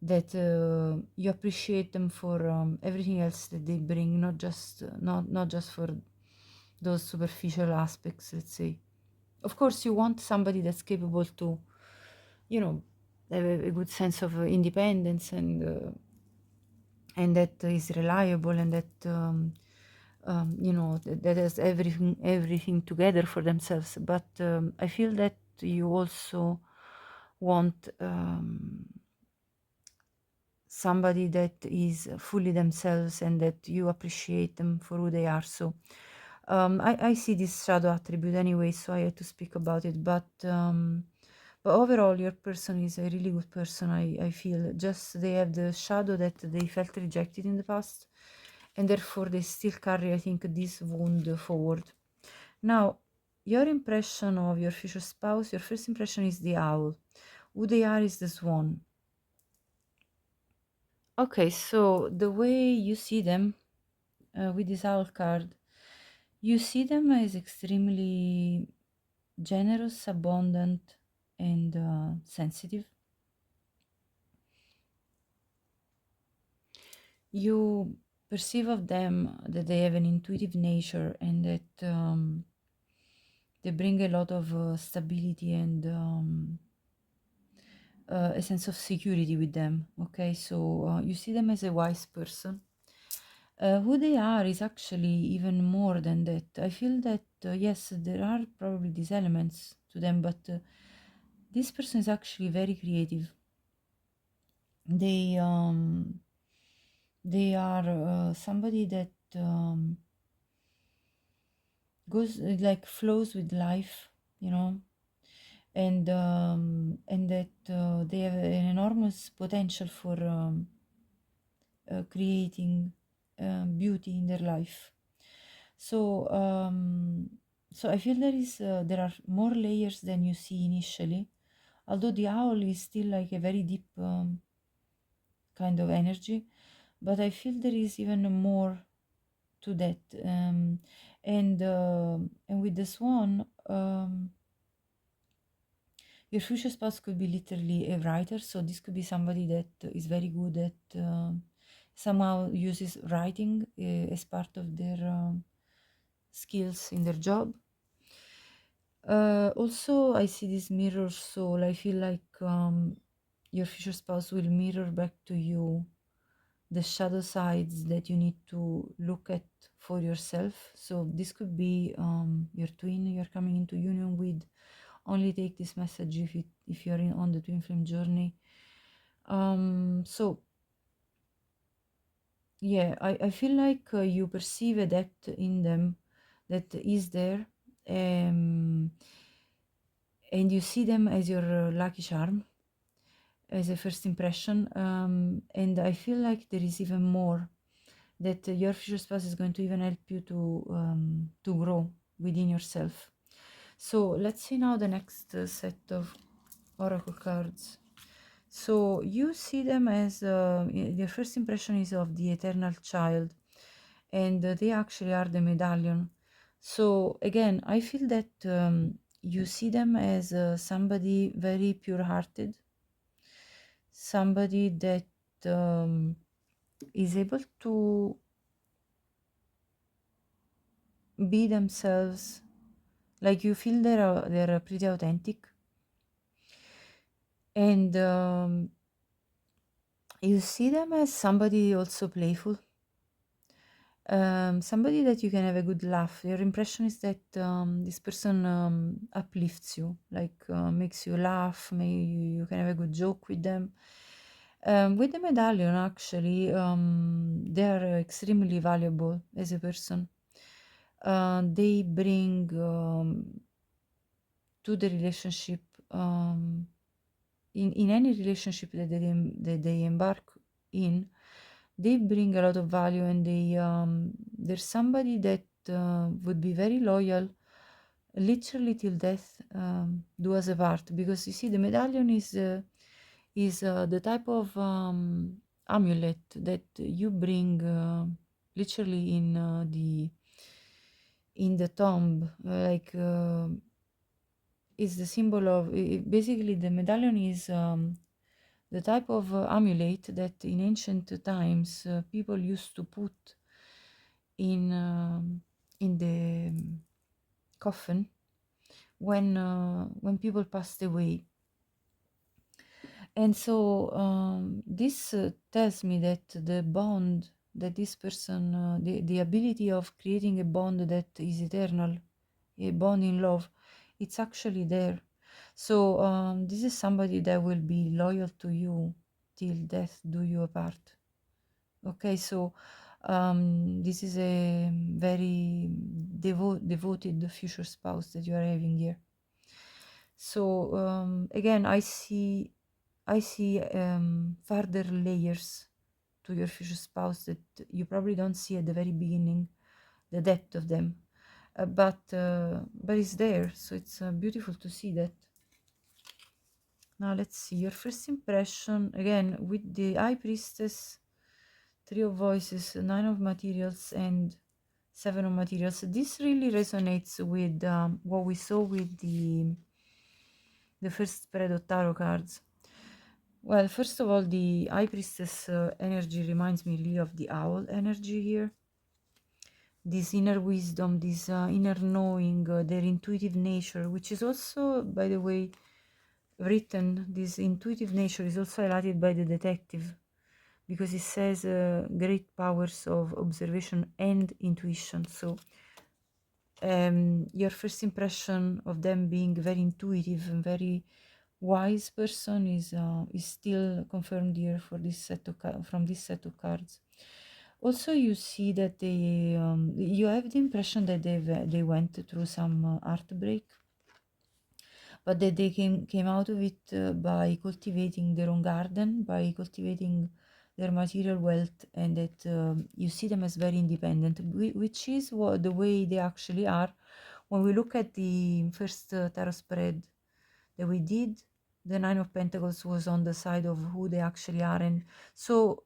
that you appreciate them for everything else that they bring, not just for those superficial aspects, let's say. Of course, you want somebody that's capable to, you know, have a good sense of independence and that is reliable and that you know, that has everything together for themselves. But I feel that you also want somebody that is fully themselves and that you appreciate them for who they are. So I see this shadow attribute anyway, so I had to speak about it. But overall, your person is a really good person, I feel. Just they have the shadow that they felt rejected in the past, and therefore they still carry, I think, this wound forward. Now, your impression of your future spouse, your first impression is the owl. Who they are is the swan. Okay, so the way you see them with this owl card, you see them as extremely generous, abundant, and sensitive. You perceive of them that they have an intuitive nature and that they bring a lot of stability and a sense of security with them. Okay, so you see them as a wise person. Who they are is actually even more than that. I feel that yes, there are probably these elements to them, but this person is actually very creative. They are somebody that goes like flows with life, you know, and that they have an enormous potential for creating beauty in their life. So so I feel there are more layers than you see initially, although the owl is still like a very deep kind of energy, but I feel there is even more to that. And with the swan, your future spouse could be literally a writer, so this could be somebody that is very good at somehow uses writing as part of their skills in their job. Also, I see this mirror soul. I feel like your future spouse will mirror back to you the shadow sides that you need to look at for yourself. So this could be your twin you're coming into union with. Only take this message if you're on the twin flame journey. So yeah, I feel like you perceive a depth in them that is there, and you see them as your lucky charm, as a first impression, and I feel like there is even more that your future spouse is going to even help you to grow within yourself. So let's see now the next set of oracle cards. So you see them as your first impression is of the eternal child, and they actually are the medallion. So again, I feel that you see them as somebody very pure-hearted, somebody that is able to be themselves. Like you feel they're pretty authentic, and you see them as somebody also playful, somebody that you can have a good laugh. Your impression is that this person uplifts you, like makes you laugh, you can have a good joke with them. With the medallion, actually, they are extremely valuable as a person. They bring to the relationship, in any relationship that they embark in, they bring a lot of value, and there's somebody that would be very loyal, literally till death do us apart. Because you see, the medallion is the type of amulet that you bring literally in the tomb, like is the symbol of basically the medallion is the type of amulet that in ancient times people used to put in the coffin when people passed away. And so this tells me that the bond that this person, the ability of creating a bond that is eternal, a bond in love, it's actually there. So this is somebody that will be loyal to you till death do you apart. Okay, so this is a very devoted future spouse that you are having here. So again, I see further layers to your future spouse that you probably don't see at the very beginning, the depth of them, but it's there. So it's beautiful to see that. Now let's see your first impression again with the High Priestess, Three of Voices, Nine of Materials, and Seven of Materials. This really resonates with what we saw with the first spread of tarot cards. Well, first of all, the High Priestess energy reminds me really of the owl energy here. This inner wisdom, this inner knowing, their intuitive nature, which is also, by the way, written, this intuitive nature is also highlighted by the detective, because it says great powers of observation and intuition. So your first impression of them being very intuitive and very wise person is still confirmed here for this set of from this set of cards. Also, you see that you have the impression that they went through some heartbreak, but that they came out of it by cultivating their own garden, by cultivating their material wealth, and that you see them as very independent, which is the way they actually are. When we look at the first tarot spread that we did, the Nine of Pentacles was on the side of who they actually are, and so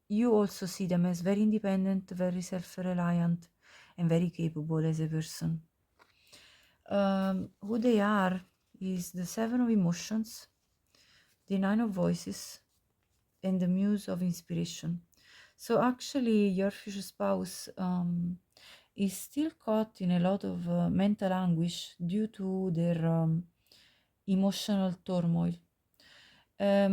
you also see them as very independent, very self-reliant, and very capable as a person. Who they are is the Seven of Emotions, the Nine of Voices, and the Muse of Inspiration. So actually your future spouse is still caught in a lot of mental anguish due to their emotional turmoil.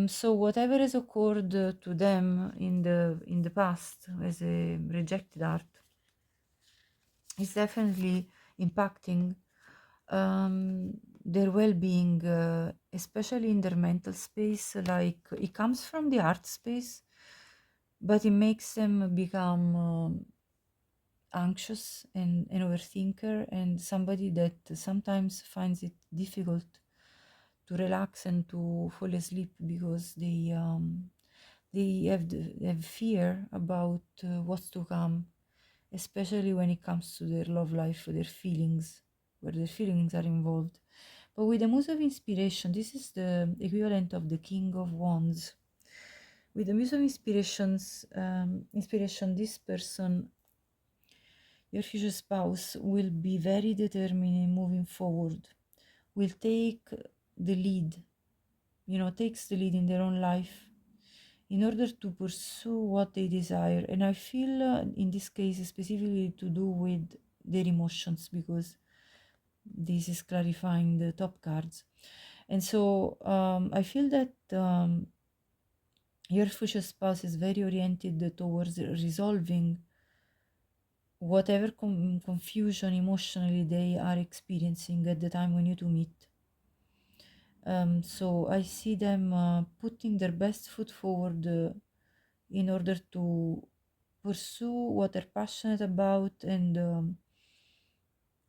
So whatever has occurred to them in the past as a rejected heart is definitely impacting their well-being, especially in their mental space. Like it comes from the art space, but it makes them become anxious and an overthinker, and somebody that sometimes finds it difficult to relax and to fall asleep because they have fear about what's to come, especially when it comes to their love life, their feelings, where their feelings are involved. But with the Muse of Inspiration, this is the equivalent of the King of Wands. With the Muse of inspiration, this person, your future spouse, will be very determined in moving forward, will take the lead, takes the lead in their own life, in order to pursue what they desire. And I feel in this case specifically to do with their emotions, because this is clarifying the top cards. And so I feel that your future spouse is very oriented towards resolving whatever confusion emotionally they are experiencing at the time when you two meet. So I see them putting their best foot forward in order to pursue what they're passionate about, and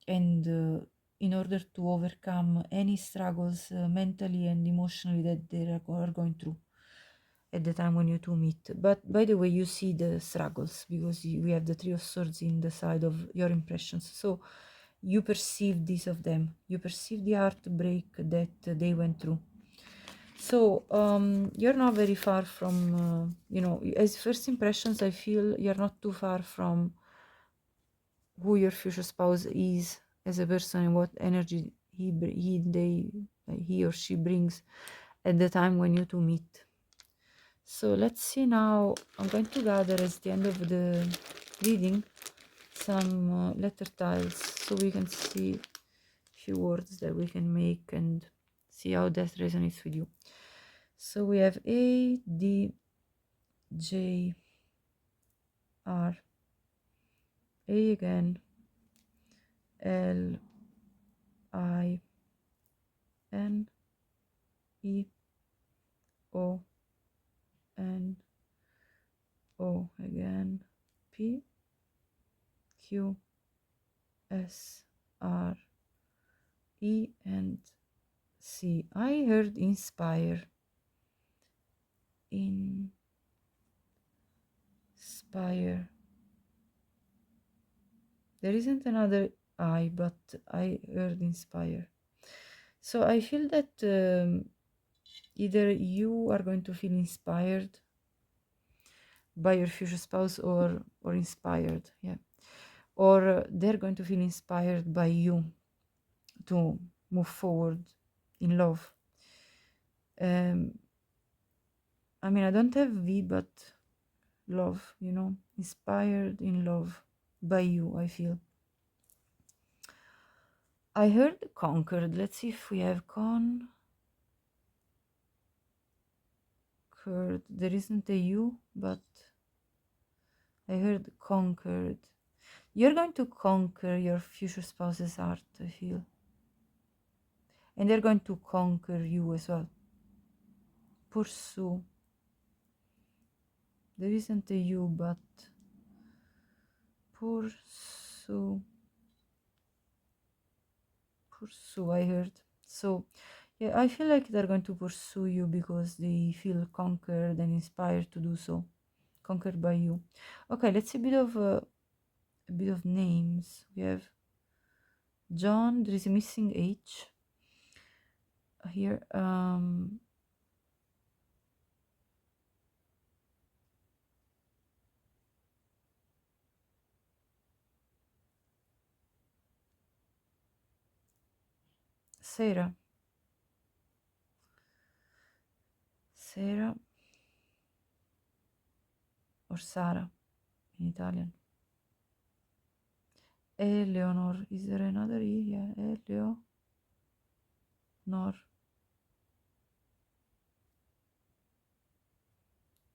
in order to overcome any struggles mentally and emotionally that they are going through at the time when you two meet. But by the way, you see the struggles because we have the Three of Swords in the side of your impressions. So you perceive this of them. You perceive the heartbreak that they went through. So you're not very far from, as first impressions, I feel you're not too far from who your future spouse is as a person and what energy he or she brings at the time when you two meet. So let's see now. I'm going to gather as the end of the reading some letter tiles so we can see a few words that we can make and see how that resonates with you. So we have A, D, J, R, A again, L, I, N, E, O, N, O again, P, Q, S, R, E, and C. I heard inspire. Inspire. There isn't another I, but I heard inspire. So I feel that either you are going to feel inspired by your future spouse or inspired, yeah, or they're going to feel inspired by you to move forward in love. I mean, I don't have V, but love, inspired in love by you, I feel. I heard conquered. Let's see if we have conquered. There isn't a U, but I heard conquered. You're going to conquer your future spouse's heart, I feel. And they're going to conquer you as well. Pursue. There isn't a U, but pursue. Pursue, I heard. So, yeah, I feel like they're going to pursue you because they feel conquered and inspired to do so. Conquered by you. Okay, let's see a bit of names. We have John. There is a missing H here. Sarah or Sara in Italian. Eleanor. Is there another E? Yeah,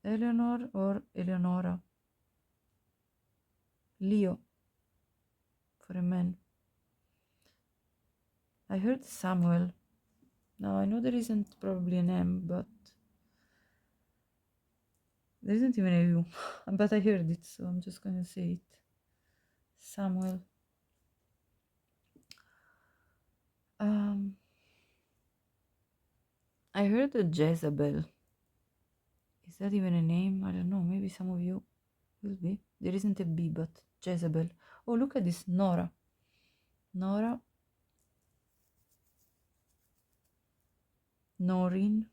Eleanor or Eleonora. Leo for a man. I heard Samuel. Now I know there isn't probably an M, but there isn't even a U. But I heard it, so I'm just gonna say it. Samuel. I heard a Jezebel. Is that even a name? I don't know. Maybe some of you will be. There isn't a B, but Jezebel. Oh, look at this. Nora. Noreen.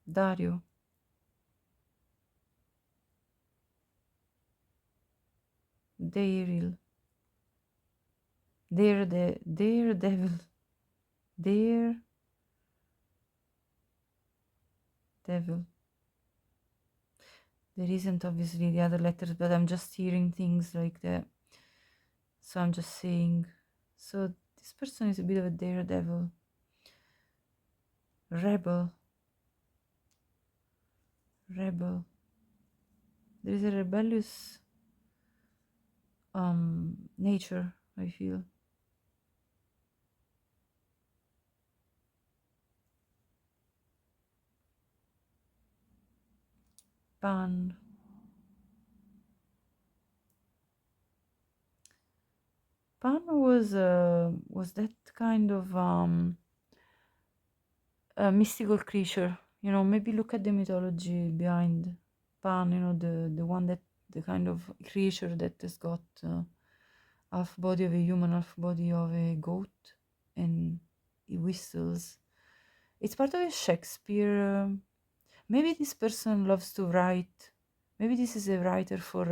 Dario. Daredevil, Daredevil, Daredevil. There isn't obviously the other letters, but I'm just hearing things like that. So I'm just saying. So this person is a bit of a daredevil. Rebel. Rebel. There is a rebellious nature, I feel. Pan. Pan was that kind of a mystical creature, you know. Maybe look at the mythology behind Pan, you know, the one that, the kind of creature that has got half body of a human, half body of a goat, and he whistles. It's part of a Shakespeare. Maybe this person loves to write. Maybe this is a writer for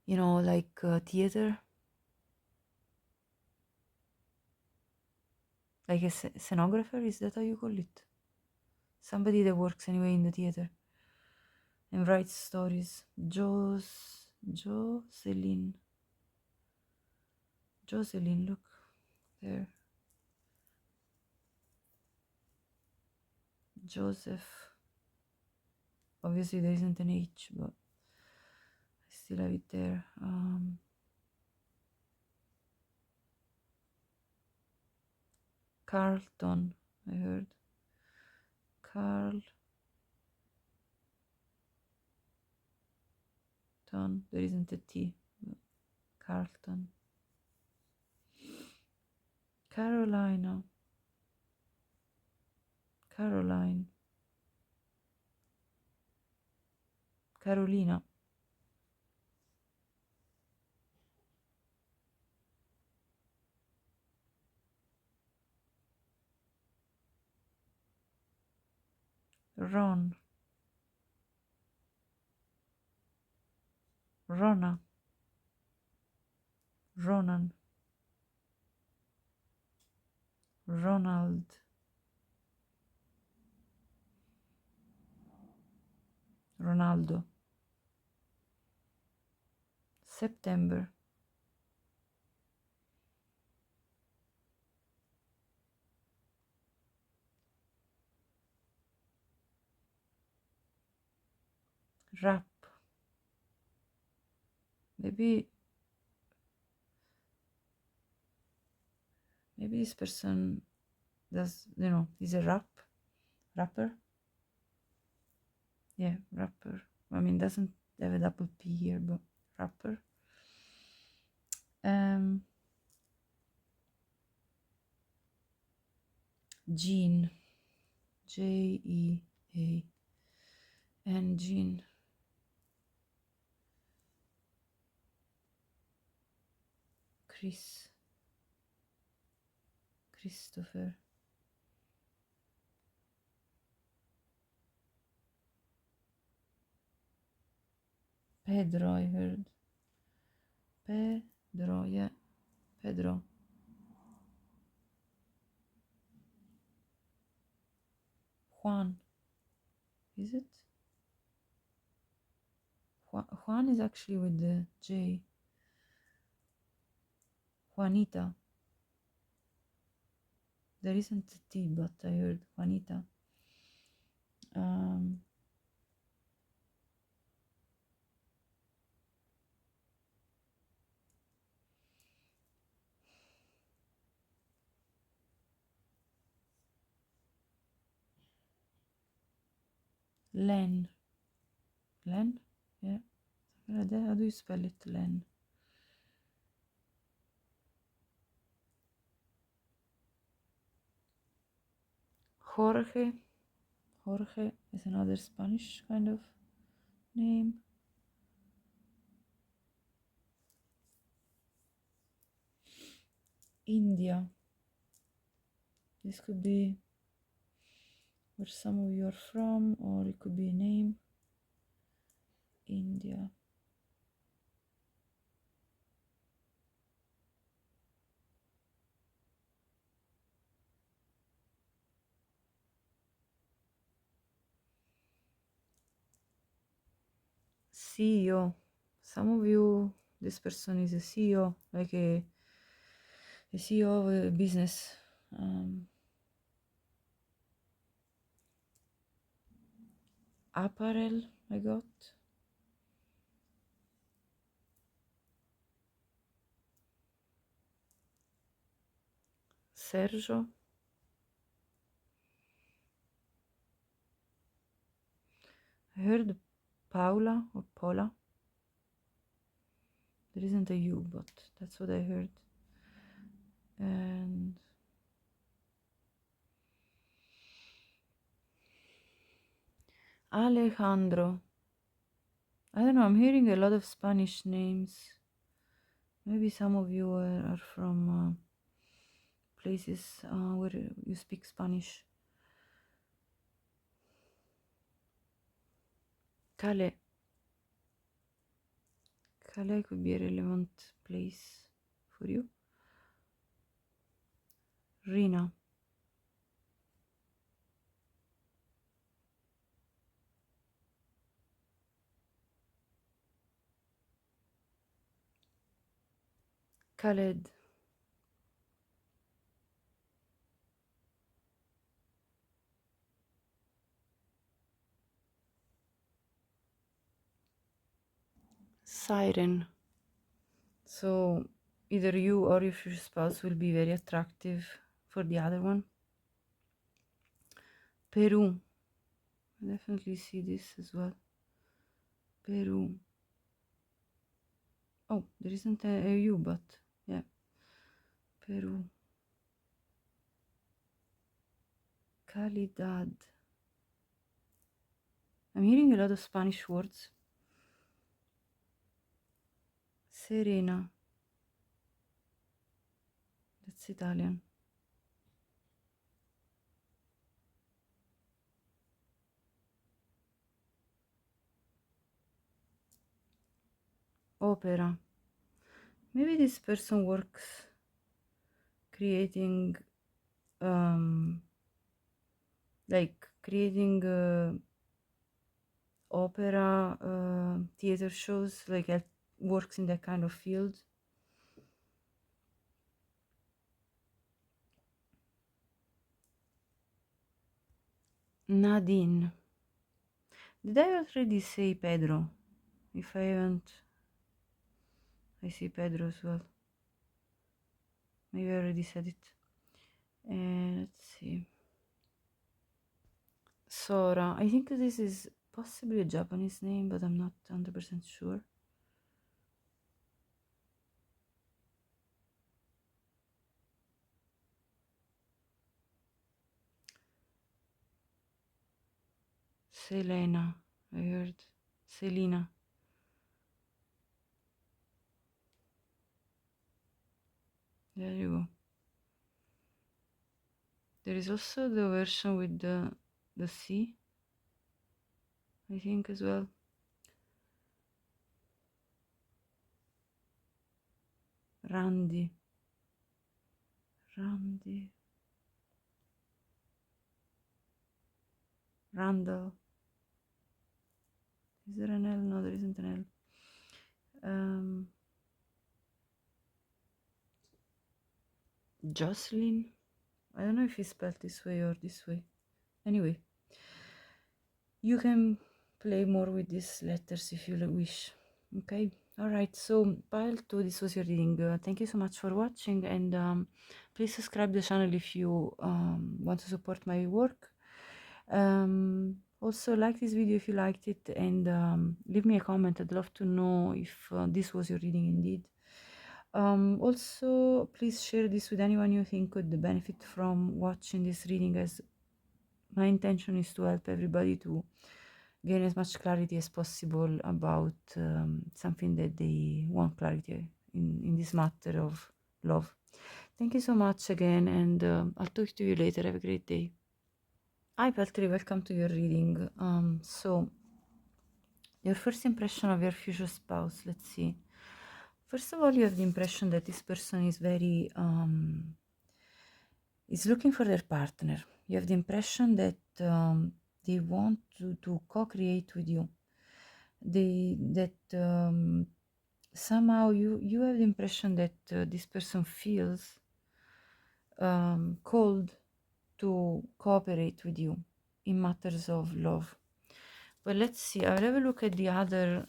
you know, like theater, like a scenographer. Is that how you call it? Somebody that works anyway in the theater and writes stories. Jocelyn, look there. Joseph. Obviously there isn't an H, but I still have it there. Carlton, I heard. Carlton. There isn't a T, but Carlton. Carolina. Caroline. Carolina. Ron. Rona. Ronan. Ronald. Ronaldo. September. Rap. Maybe this person does, you know, is a rapper. Yeah, rapper. I mean, doesn't have a double P here, but rapper. Jean. Jean. Jean. Christopher. Pedro, I heard. Pedro, yeah. Pedro. Juan. Is it? Juan is actually with the J. Juanita. There isn't a T, but I heard Juanita. Len. Len? Yeah. How do you spell it? Len. Jorge. Jorge is another Spanish kind of name. India. This could be where some of you are from, or it could be a name. India. CEO. Some of you, this person is a CEO, like a CEO of a business. Apparel, I got. Sergio. I heard Paula or Paula. There isn't a U, but that's what I heard. And Alejandro. I don't know, I'm hearing a lot of Spanish names. Maybe some of you are from places where you speak Spanish. Calais. Calais could be a relevant place for you. Rina. Khaled. Siren. So either you or your future spouse will be very attractive for the other one. Peru. I definitely see this as well. Peru. Oh, there isn't a U, but yeah. Peru. Calidad. I'm hearing a lot of Spanish words. Serena. That's Italian. Opera. Maybe this person works creating opera theater shows, like works in that kind of field. Nadine. Did I already say Pedro? If I haven't, I see Pedro as well. Maybe I already said it. Let's see. Sora. I think this is possibly a Japanese name, but I'm not 100% sure. Selena. I heard Selena. There you go. There is also the version with the C, I think, as well. Randy. Randall. Is there an L? No, there isn't an L. Jocelyn. I don't know if it's spelled this way or this way. Anyway, you can play more with these letters if you wish. Okay, all right. So pile 2, this was your reading. Thank you so much for watching, and please subscribe the channel if you want to support my work. Also like this video if you liked it, and leave me a comment. I'd love to know if this was your reading indeed. Also, please share this with anyone you think could benefit from watching this reading, as my intention is to help everybody to gain as much clarity as possible about something that they want clarity in this matter of love. Thank you so much again, and I'll talk to you later. Have a great day. Hi Peltri, welcome to your reading. So your first impression of your future spouse, let's see. First of all, you have the impression that this person is very is looking for their partner. You have the impression that they want to co-create with you. that somehow you have the impression that this person feels called to cooperate with you in matters of love. But let's see, I'll have a look at the other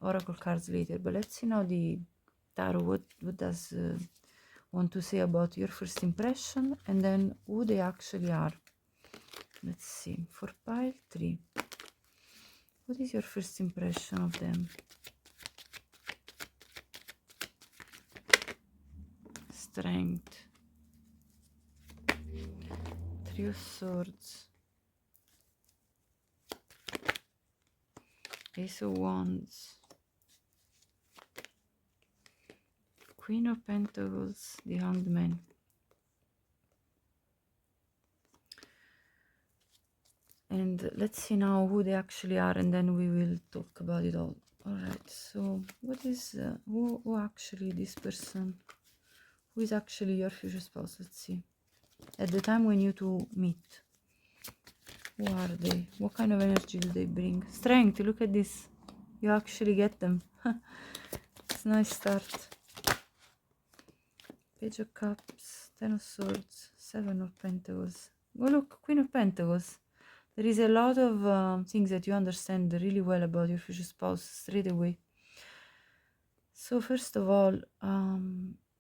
oracle cards later, but let's see now the tarot, what does want to say about your first impression, and then who they actually are. Let's see, for pile 3, what is your first impression of them? Strength, 3 of swords, ace of wands, queen of pentacles, the hanged man. And let's see now who they actually are, and then we will talk about it all. All right, so what is who actually this person, who is actually your future spouse? Let's see, at the time when you two meet, who are they? What kind of energy do they bring? Strength, look at this, you actually get them. It's a nice start. Page of cups, 10 of swords, 7 of pentacles. Oh look, queen of pentacles. There is a lot of things that you understand really well about your future spouse straight away. So first of all,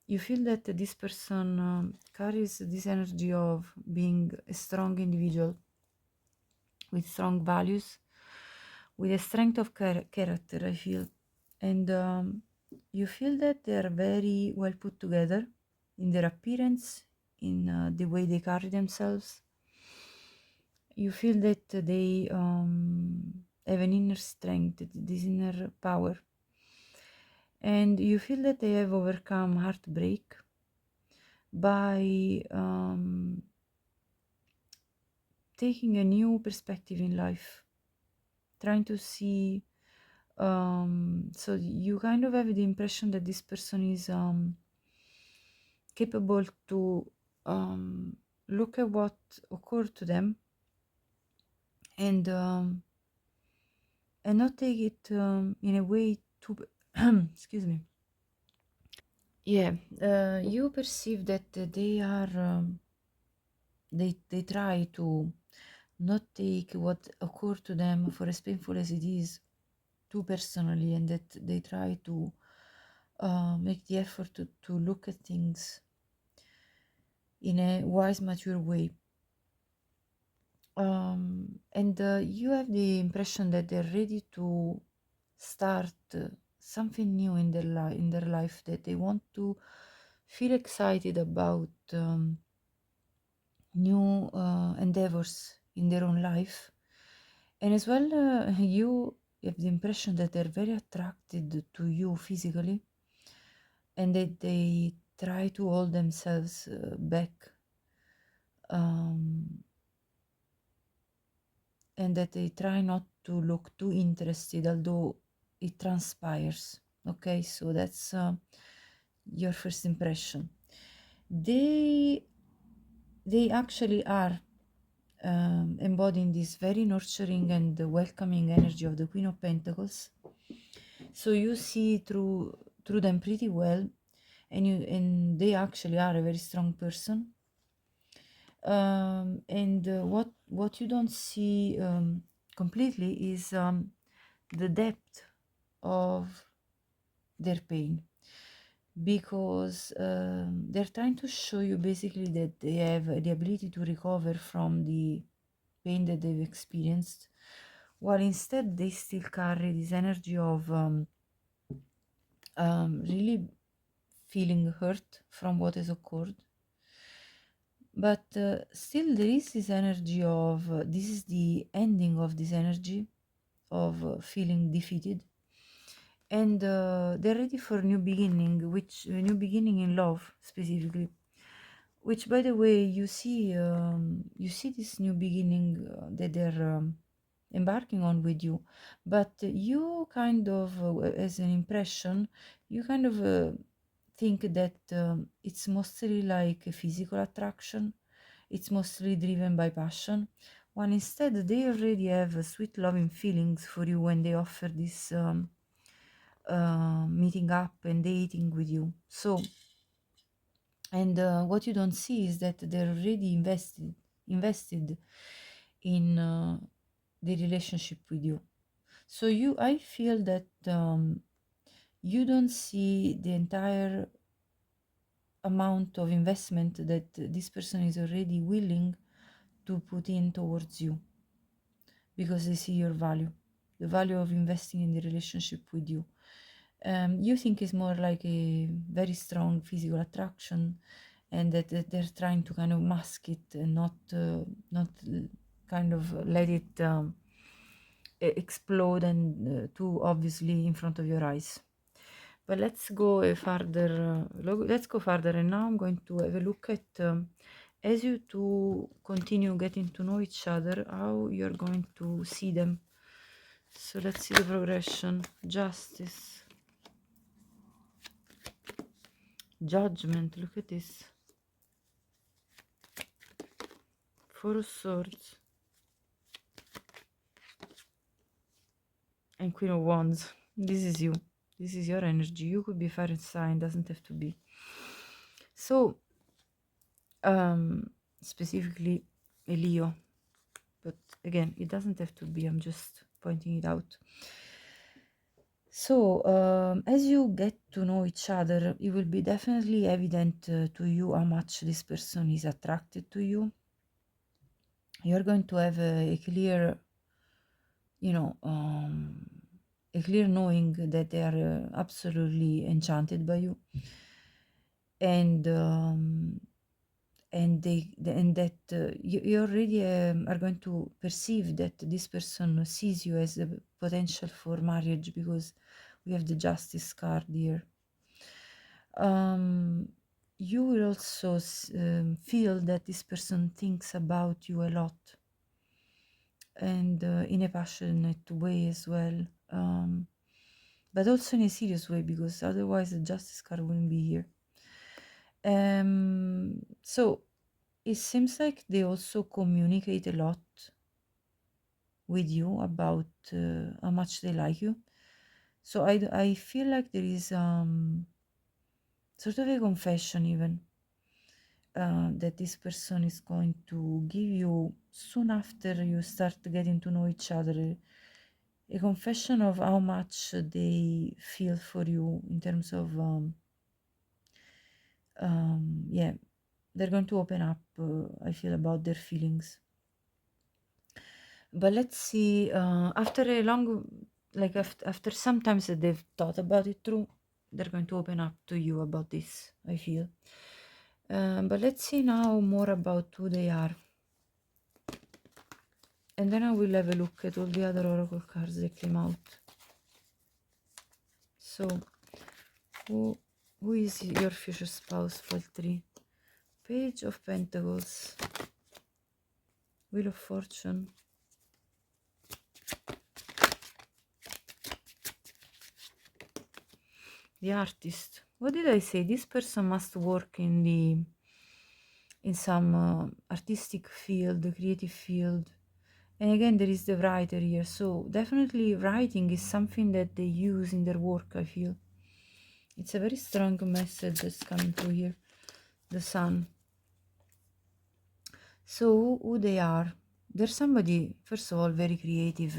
you feel that this person carries this energy of being a strong individual with strong values, with a strength of character, I feel. And you feel that they're very well put together in their appearance, in the way they carry themselves. You feel that they have an inner strength, this inner power, and you feel that they have overcome heartbreak by taking a new perspective in life, trying to see, so you kind of have the impression that this person is capable to look at what occurred to them and not take it in a way too excuse me. Yeah, you perceive that they are they try to not take what occurred to them, for as painful as it is, too personally, and that they try to make the effort to look at things in a wise, mature way. And you have the impression that they're ready to start something new in their life, that they want to feel excited about new endeavors in their own life. And as well, you have the impression that they're very attracted to you physically, and that they try to hold themselves back, and that they try not to look too interested, although it transpires. Okay, so that's your first impression. They actually are embodying this very nurturing and welcoming energy of the Queen of Pentacles. So you see through them pretty well, and they actually are a very strong person. And what you don't see completely is the depth of their pain, because they're trying to show you basically that they have the ability to recover from the pain that they've experienced, while instead they still carry this energy of really feeling hurt from what has occurred. But still there is this energy of this is the ending of this energy of feeling defeated, and they're ready for a new beginning, which a new beginning in love specifically, which, by the way, you see this new beginning that they're embarking on with you, but you kind of as an impression, you kind of think that it's mostly like a physical attraction, it's mostly driven by passion, One instead, they already have sweet loving feelings for you when they offer this meeting up and dating with you. So, and what you don't see is that they're already invested in the relationship with you. So I feel that you don't see the entire amount of investment that this person is already willing to put in towards you, because they see your value, the value of investing in the relationship with you. You think it's more like a very strong physical attraction, and that they're trying to kind of mask it and not kind of let it explode and too obviously in front of your eyes. But let's go further. Let's go further, and now I'm going to have a look at as you two continue getting to know each other, how you're going to see them. So let's see the progression. Justice, Judgment. Look at this. Four of Swords and Queen of Wands. This is you. This is your energy. You could be fire sign, doesn't have to be. So, specifically a Leo, but again, it doesn't have to be. I'm just pointing it out. So, as you get to know each other, it will be definitely evident to you how much this person is attracted to you. You're going to have a clear, a clear knowing that they are absolutely enchanted by you, and that you already are going to perceive that this person sees you as a potential for marriage, because we have the Justice card here. You will also feel that this person thinks about you a lot, and in a passionate way as well, but also in a serious way, because otherwise the Justice card wouldn't be here. So it seems like they also communicate a lot with you about how much they like you. So I feel like there is sort of a confession even that this person is going to give you soon after you start getting to know each other, a confession of how much they feel for you in terms of yeah, they're going to open up, I feel, about their feelings. But let's see, after a long, like after sometimes that they've thought about it through, they're going to open up to you about this, I feel. But let's see now more about who they are. And then I will have a look at all the other oracle cards that came out. So, who is your future spouse? File 3. Page of Pentacles. Wheel of Fortune. The Artist. What did I say? This person must work in some artistic field, creative field. And again, there is the writer here. So definitely writing is something that they use in their work, I feel. It's a very strong message that's coming through here. The Sun. So who they are? They're somebody, first of all, very creative,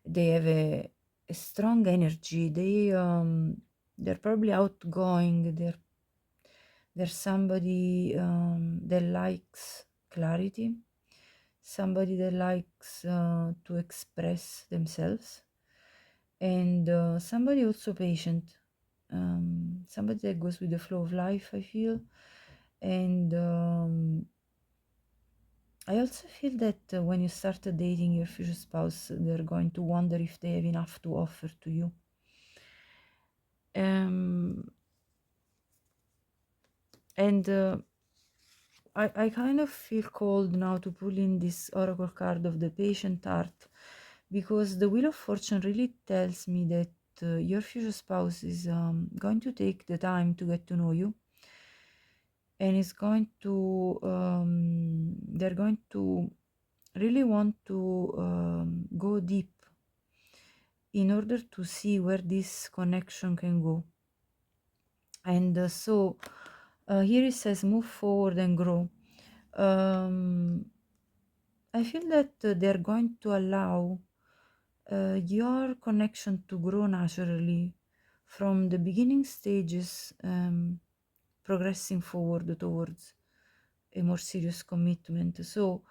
they have a strong energy. They're probably outgoing. They're somebody that likes clarity, somebody that likes to express themselves, and somebody also patient, somebody that goes with the flow of life, I feel. And I also feel that when you start dating your future spouse, they're going to wonder if they have enough to offer to you. And I kind of feel called now to pull in this oracle card of the patient heart, because the Wheel of Fortune really tells me that your future spouse is going to take the time to get to know you, and is going to they're going to really want to go deep in order to see where this connection can go. And here it says move forward and grow. I feel that they're going to allow your connection to grow naturally from the beginning stages, progressing forward towards a more serious commitment. So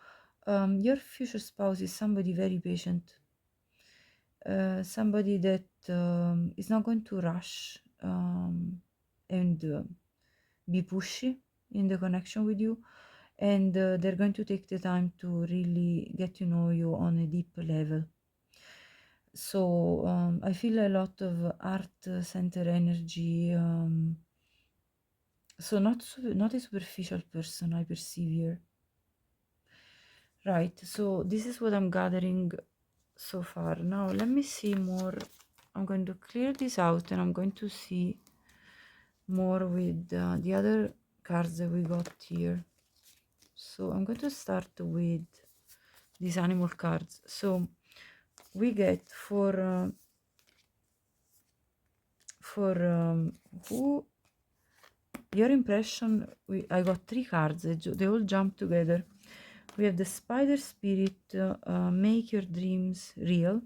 your future spouse is somebody very patient, somebody that is not going to rush and be pushy in the connection with you, and they're going to take the time to really get to know you on a deep level. So I feel a lot of art center energy, so not a superficial person I perceive here. Right, so this is what I'm gathering so far. Now let me see more. I'm going to clear this out and I'm going to see more with the other cards that we got here. So I'm going to start with these animal cards. So we get for who your impression, I got 3 cards, they all jump together. We have the spider spirit, make your dreams real.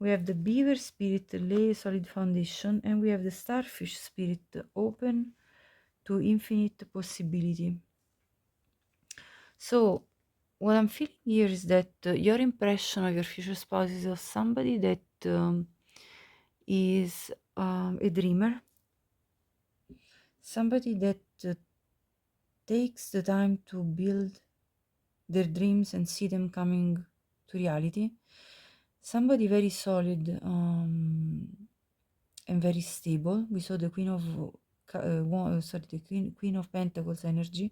We have the beaver spirit, lay a solid foundation. And we have the starfish spirit, open to infinite possibility. So what I'm feeling here is that your impression of your future spouse is of somebody that is a dreamer, somebody that takes the time to build their dreams and see them coming to reality, somebody very solid and very stable. We saw the Queen of the Queen of Pentacles energy.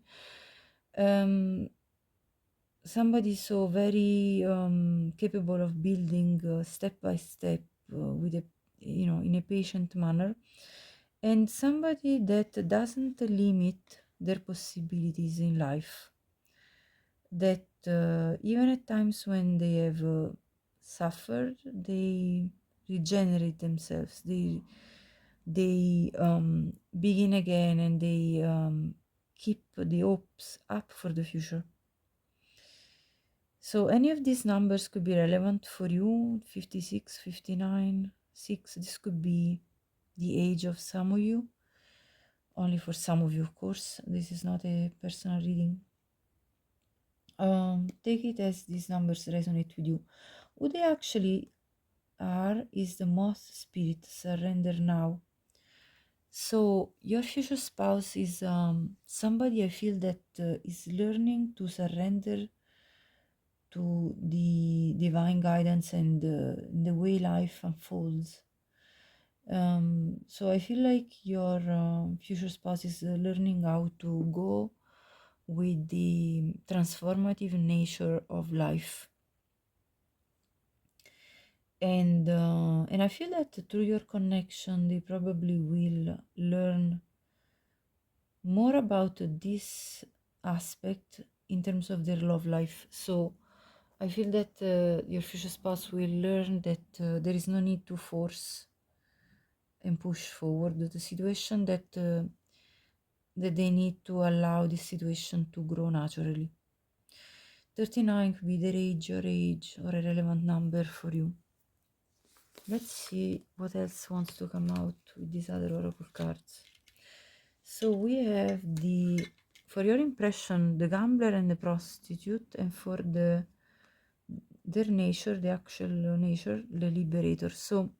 Somebody so very capable of building step by step with a in a patient manner, and somebody that doesn't limit their possibilities in life, that even at times when they have suffered, they regenerate themselves, they begin again, and they keep the hopes up for the future. So any of these numbers could be relevant for you. 56, 59, 6. This could be the age of some of you. Only for some of you, of course. This is not a personal reading. Take it as these numbers resonate with you. Who they actually are is the moth spirit, surrender now. So your future spouse is somebody I feel that is learning to surrender to the divine guidance and the way life unfolds. So I feel like your future spouse is learning how to go with the transformative nature of life, and I feel that through your connection they probably will learn more about this aspect in terms of their love life. So I feel that your future spouse will learn that there is no need to force and push forward the situation, that they need to allow this situation to grow naturally. 39 could be their age, your age, or a relevant number for you. Let's see what else wants to come out with these other oracle cards. So we have for your impression, the gambler and the prostitute, and for their nature, the actual nature, the liberator. So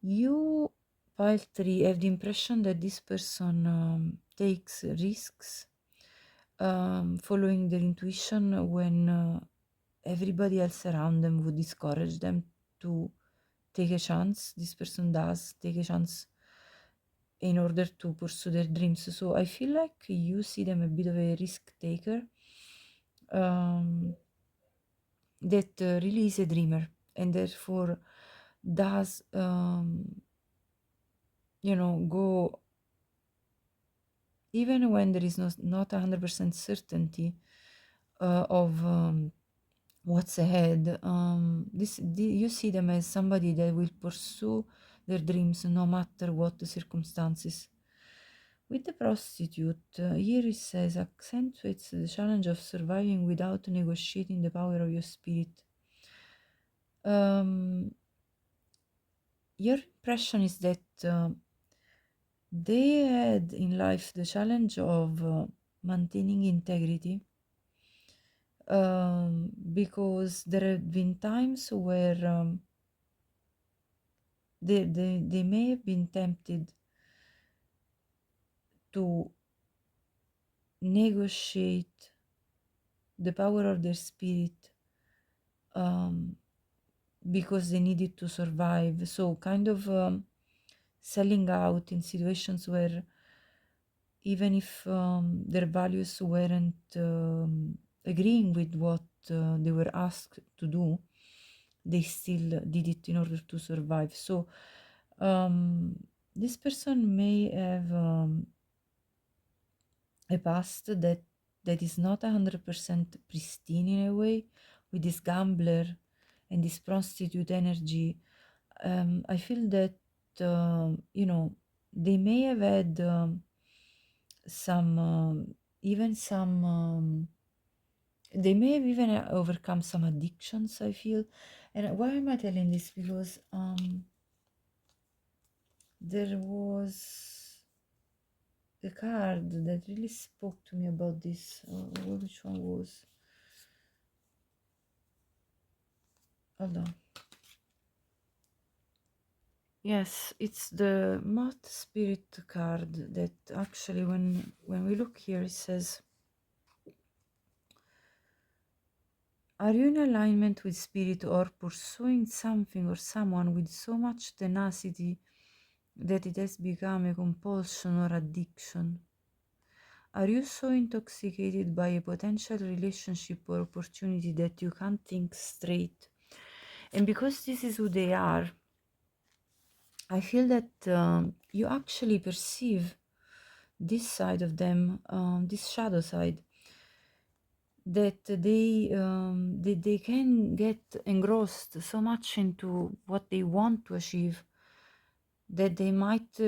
you, pile 3, have the impression that this person takes risks, following their intuition when everybody else around them would discourage them to take a chance. This person does take a chance in order to pursue their dreams. So I feel like you see them a bit of a risk taker, that really is a dreamer, and therefore does go even when there is not 100% certainty of what's ahead. You see them as somebody that will pursue their dreams no matter what the circumstances. With the prostitute, here it says accentuates the challenge of surviving without negotiating the power of your spirit. Your impression is that they had in life the challenge of maintaining integrity, because there have been times where they may have been tempted to negotiate the power of their spirit, because they needed to survive. So kind of selling out in situations where even if their values weren't agreeing with what they were asked to do, they still did it in order to survive. So this person may have a past that is not 100% pristine in a way, with this gambler and this prostitute energy. I feel that they may have had some even some they may have even overcome some addictions, I feel. And why am I telling this? Because there was a card that really spoke to me about this. Which one was? Hold on. Yes, it's the Moth Spirit card that actually, when we look here, it says, are you in alignment with spirit or pursuing something or someone with so much tenacity that it has become a compulsion or addiction? Are you so intoxicated by a potential relationship or opportunity that you can't think straight? And because this is who they are, I feel that you actually perceive this side of them, this shadow side, that they can get engrossed so much into what they want to achieve that they might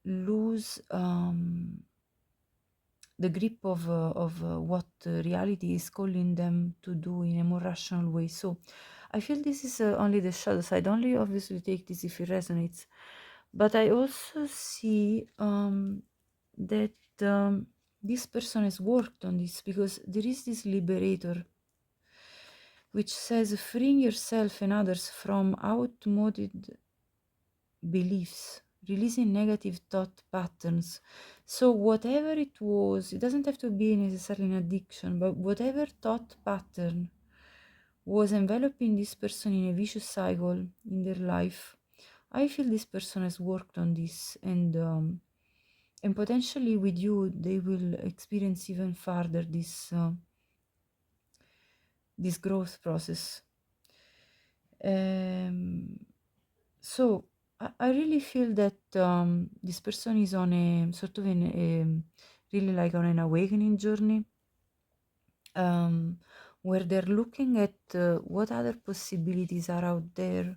lose the grip of what reality is calling them to do in a more rational way. So I feel this is only the shadow side. Only obviously take this if it resonates. But I also see that this person has worked on this, because there is this liberator which says freeing yourself and others from outmoded beliefs, releasing negative thought patterns. So whatever it was, it doesn't have to be necessarily an addiction, but whatever thought pattern was enveloping this person in a vicious cycle in their life, I feel this person has worked on this, and potentially with you they will experience even further this growth process. So I really feel that this person is on a sort of really like on an awakening journey, where they're looking at what other possibilities are out there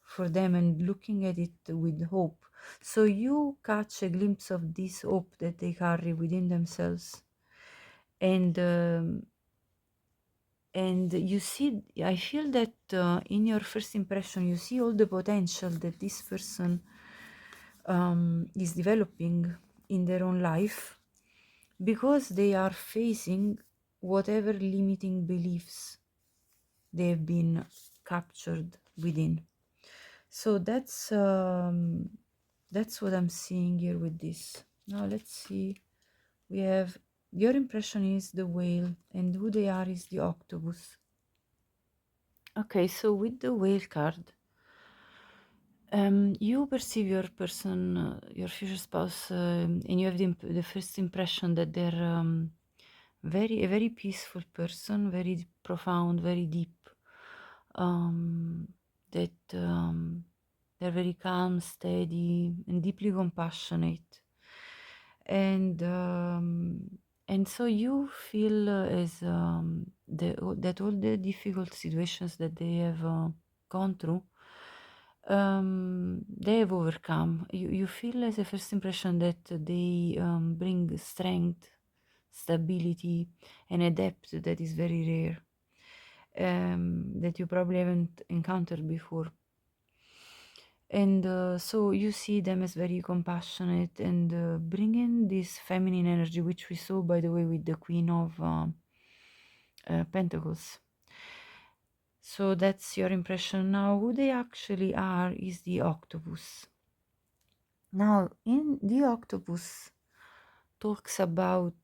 for them and looking at it with hope. So you catch a glimpse of this hope that they carry within themselves, and you see, I feel that in your first impression you see all the potential that this person is developing in their own life, because they are facing whatever limiting beliefs they have been captured within. So that's what I'm seeing here with this. Now let's see. We have, your impression is the whale, and who they are is the octopus. Okay, so with the whale card, you perceive your person, your future spouse, and you have the first impression that they're a very peaceful person, very profound, very deep. That they're very calm, steady, and deeply compassionate. And And so you feel as that all the difficult situations that they have gone through, they have overcome. You feel as a first impression that they bring strength, stability, and a depth that is very rare, that you probably haven't encountered before. And so you see them as very compassionate and bringing this feminine energy, which we saw, by the way, with the Queen of Pentacles. So that's your impression. Now, who they actually are is the octopus. Now, in the octopus talks about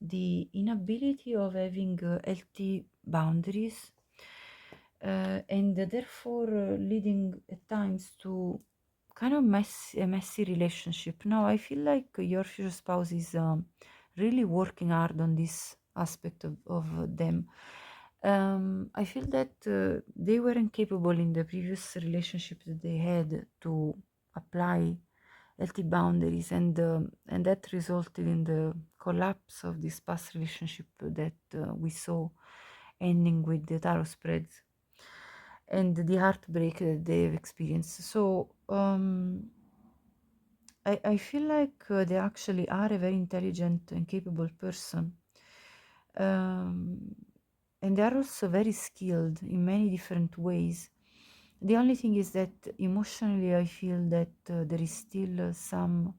the inability of having healthy boundaries, and therefore leading at times to kind of a messy relationship. Now, I feel like your future spouse is really working hard on this aspect of them. I feel that they weren't capable in the previous relationship that they had to apply healthy boundaries, and that resulted in the collapse of this past relationship that we saw ending with the tarot spreads and the heartbreak that they've experienced. So I feel like they actually are a very intelligent and capable person. And they are also very skilled in many different ways. The only thing is that emotionally, I feel that there is still some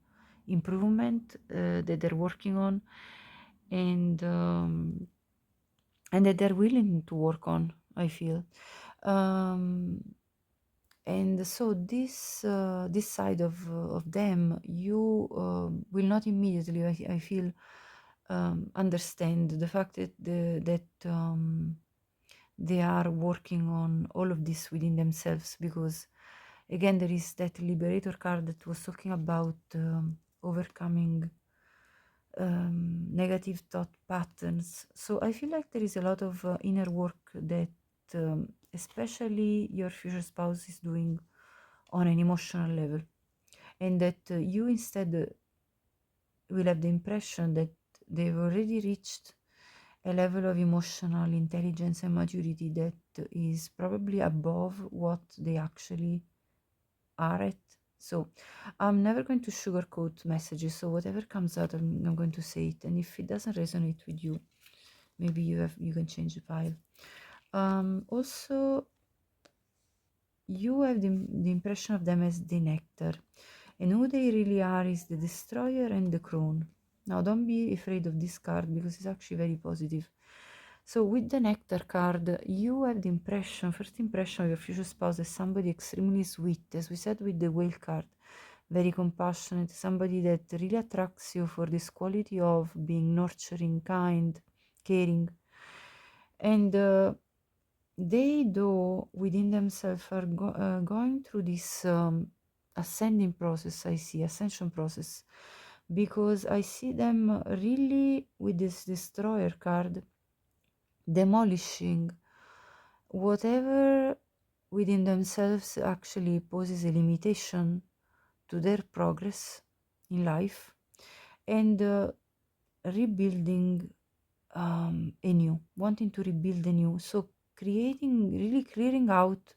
improvement that they're working on, and that they're willing to work on, I feel. Um, and so this side of them, you will not immediately, I feel, understand the fact that they are working on all of this within themselves, because again there is that liberator card that was talking about overcoming negative thought patterns. So I feel like there is a lot of inner work that especially your future spouse is doing on an emotional level, and that you instead will have the impression that they've already reached a level of emotional intelligence and maturity that is probably above what they actually are at. So I'm never going to sugarcoat messages, so whatever comes out, I'm going to say it, and if it doesn't resonate with you, maybe you can change the pile. Also, you have the impression of them as the nectar, and who they really are is the destroyer and the crone. Now, don't be afraid of this card because it's actually very positive. So with the nectar card, you have the impression, first impression of your future spouse as somebody extremely sweet, as we said with the whale card, very compassionate, somebody that really attracts you for this quality of being nurturing, kind, caring. And they, though, within themselves are going through this ascending process, I see, ascension process, because I see them really with this destroyer card demolishing whatever within themselves actually poses a limitation to their progress in life, and rebuilding anew, wanting to rebuild anew. So really clearing out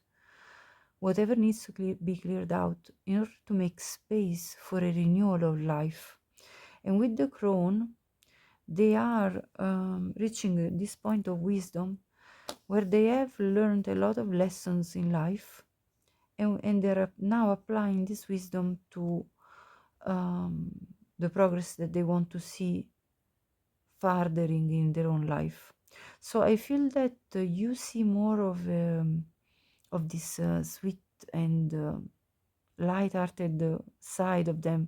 whatever needs to be cleared out in order to make space for a renewal of life. And with the crone, they are reaching this point of wisdom where they have learned a lot of lessons in life, and they're now applying this wisdom to the progress that they want to see furthering in their own life. So I feel that you see more of this sweet and light-hearted side of them,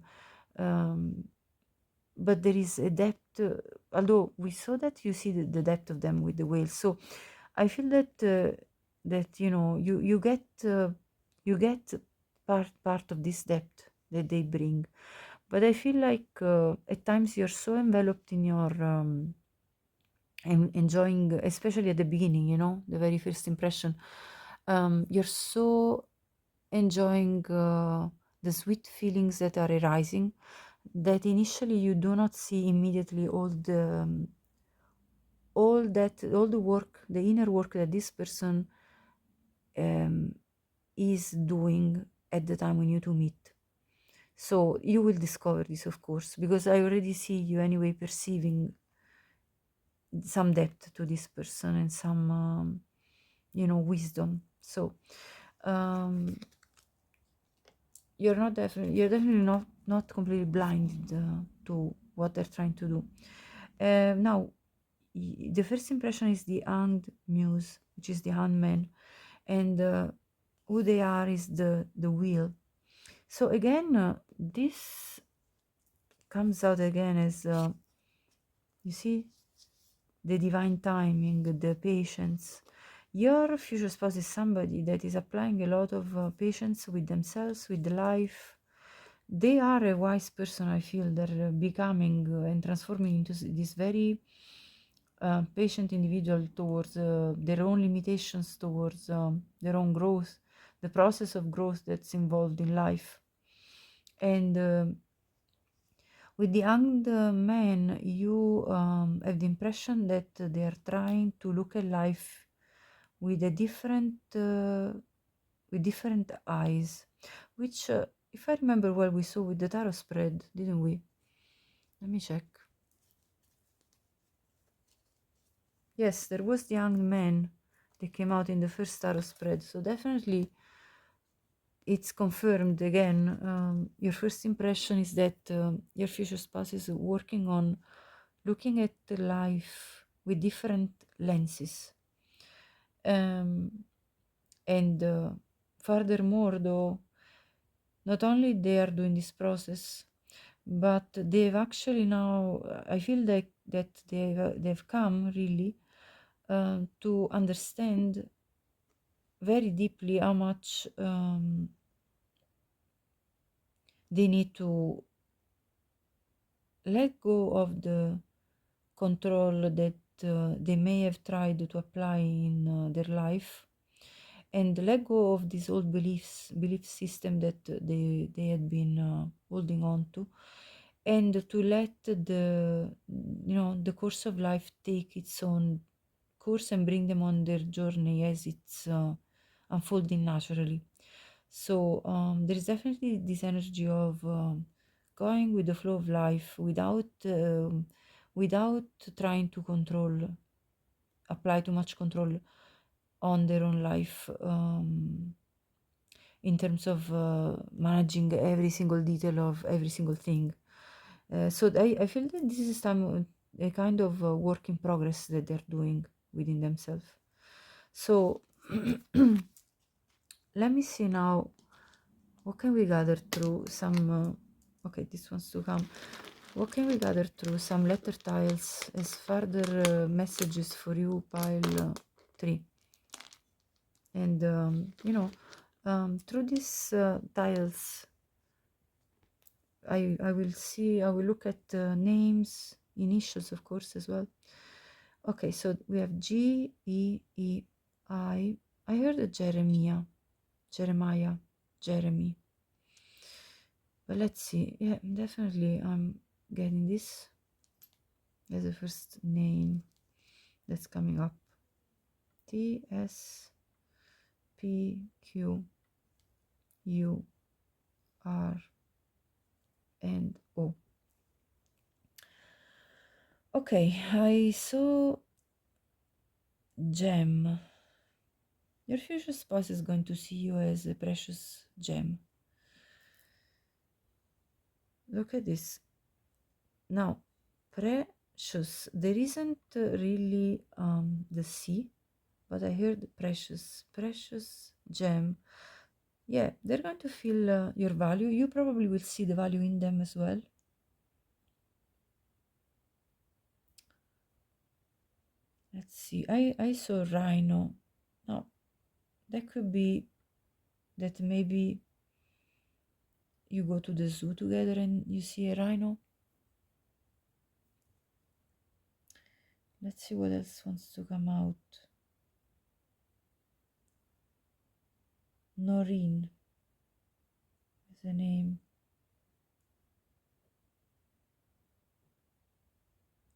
but there is a depth. Although we saw that you see the depth of them with the whales, so I feel that you get part of this depth that they bring, but I feel like at times you're so enveloped in your enjoying, especially at the beginning, the very first impression, you're so enjoying the sweet feelings that are arising, that initially you do not see immediately all the work, the inner work that this person um, is doing at the time when you two meet. So you will discover this, of course, because I already see you anyway perceiving some depth to this person and some wisdom. So you're definitely not completely blinded to what they're trying to do. Now the first impression is the hanged muse, which is the hangman, and who they are is the wheel. So again, this comes out again as you see, the divine timing, the patience. Your future spouse is somebody that is applying a lot of patience with themselves, with the life. They are a wise person, I feel. They're becoming and transforming into this very patient individual towards their own limitations, towards their own growth, the process of growth that's involved in life. And with the hanged man, you have the impression that they are trying to look at life with different eyes, which, if I remember well, we saw with the tarot spread, didn't we? Let me check. Yes, there was the hanged man that came out in the first tarot spread, so definitely it's confirmed again. Your first impression is that your future spouse is working on looking at life with different lenses. And furthermore, though, not only they are doing this process, but they've actually now, I feel that they've come really to understand very deeply how much they need to let go of the control that they may have tried to apply in their life, and let go of this old belief system that they had been holding on to, and to let the course of life take its own course and bring them on their journey as it's unfolding naturally. So there is definitely this energy of going with the flow of life without trying to apply too much control on their own life, in terms of managing every single detail of every single thing. So I feel that this is a kind of work in progress that they're doing within themselves. So let me see now, what can we gather through some okay, this wants to come. What can we gather through some letter tiles as further messages for you, pile 3? And through these tiles, I will look at names, initials, of course, as well. Okay, so we have G-E-E-I. I heard a Jeremiah, Jeremy. But let's see. Yeah, definitely I'm getting this as the first name that's coming up. T-S-P-Q-U-R-N-O. Okay, I saw gem. Your future spouse is going to see you as a precious gem. Look at this. Now, precious. There isn't really the C, but I heard precious gem. Yeah, they're going to feel your value. You probably will see the value in them as well. Let's see. I saw rhino. Now, that could be that maybe you go to the zoo together and you see a rhino. Let's see what else wants to come out. Noreen is the name.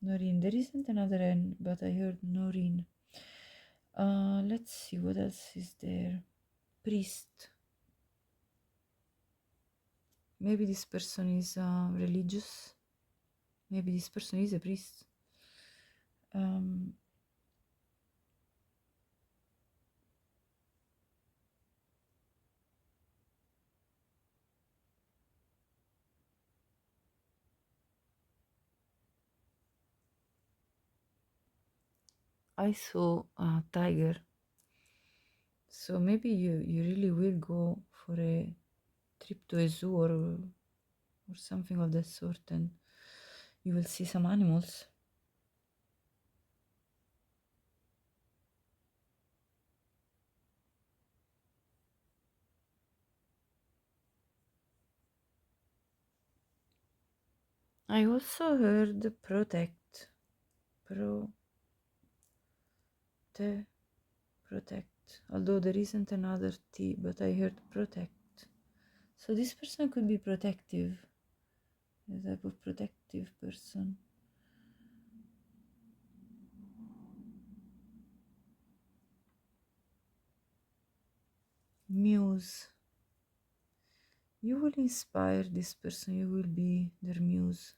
Noreen. There isn't another N, but I heard Noreen. Let's see, what else is there? Priest. Maybe this person is religious. Maybe this person is a priest. I saw a tiger. So maybe you really will go for a trip to a zoo or something of that sort, and you will see some animals. I also heard protect. Protect. Although there isn't another T, but I heard protect. So this person could be protective. A type of protective person. Muse. You will inspire this person. You will be their muse.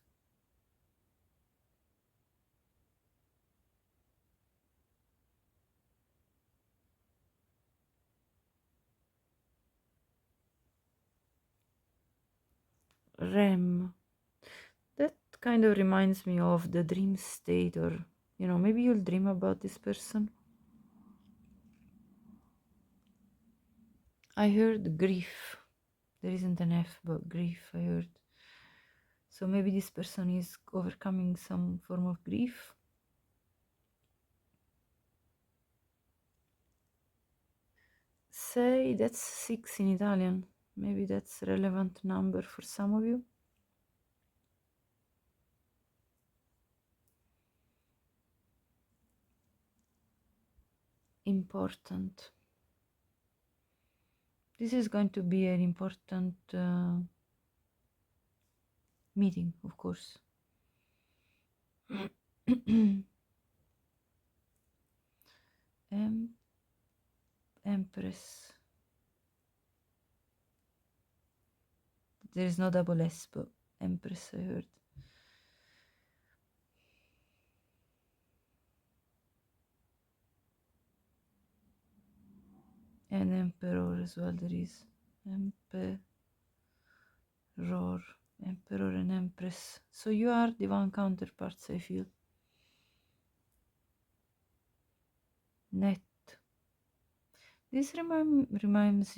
REM. That kind of reminds me of the dream state, or maybe you'll dream about this person. I heard grief. There isn't an F, but grief I heard. So maybe this person is overcoming some form of grief. Say that's 6 in Italian. Maybe that's a relevant number for some of you. Important. This is going to be an important meeting, of course. Empress. There is no double S, but Empress I heard. And Emperor as well, there is. Emperor and Empress. So you are divine counterparts, I feel. Net. This reminds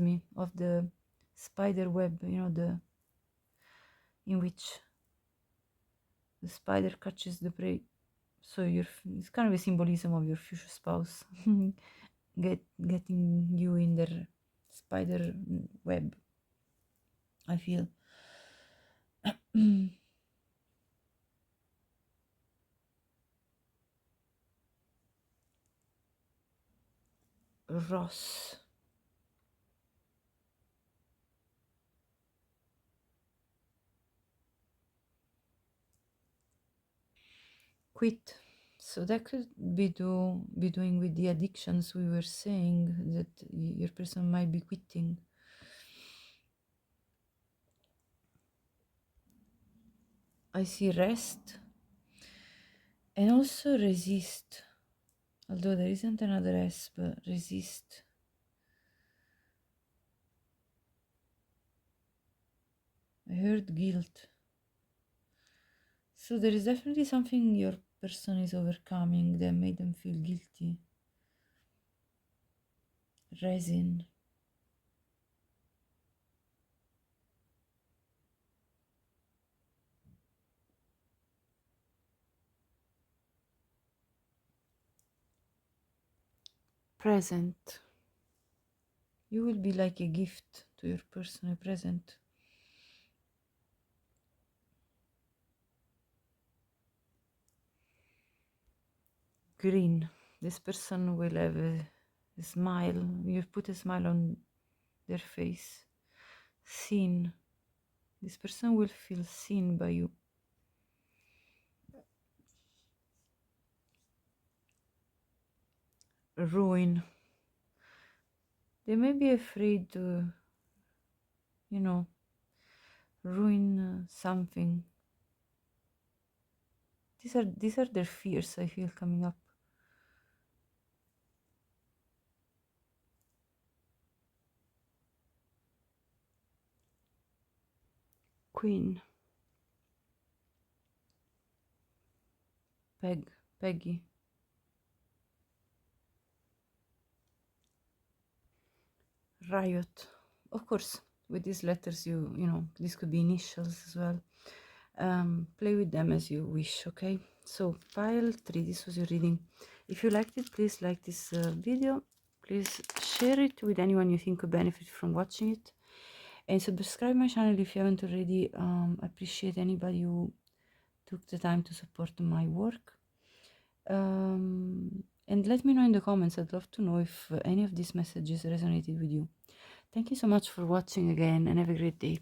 me of the spider web, in which the spider catches the prey. So it's kind of a symbolism of your future spouse getting you in their spider web, I feel. Ross. Quit. So that could be doing with the addictions we were saying, that your person might be quitting. I see rest and also resist. Although there isn't another S, but resist. I heard guilt. So there is definitely something your person is overcoming that made them feel guilty. Resin. Present. You will be like a gift to your person, a present. Green. This person will have a smile. You've put a smile on their face. Seen. This person will feel seen by you. ruin. They may be afraid to, you know, ruin something. These are their fears, I feel, coming up. Queen. Peggy. Riot. Of course, with these letters, you know, this could be initials as well. Play with them as you wish, okay? So, pile 3, this was your reading. If you liked it, please like this video. Please share it with anyone you think could benefit from watching it. And subscribe my channel if you haven't already. I appreciate anybody who took the time to support my work. And let me know in the comments. I'd love to know if any of these messages resonated with you. Thank you so much for watching again, and have a great day.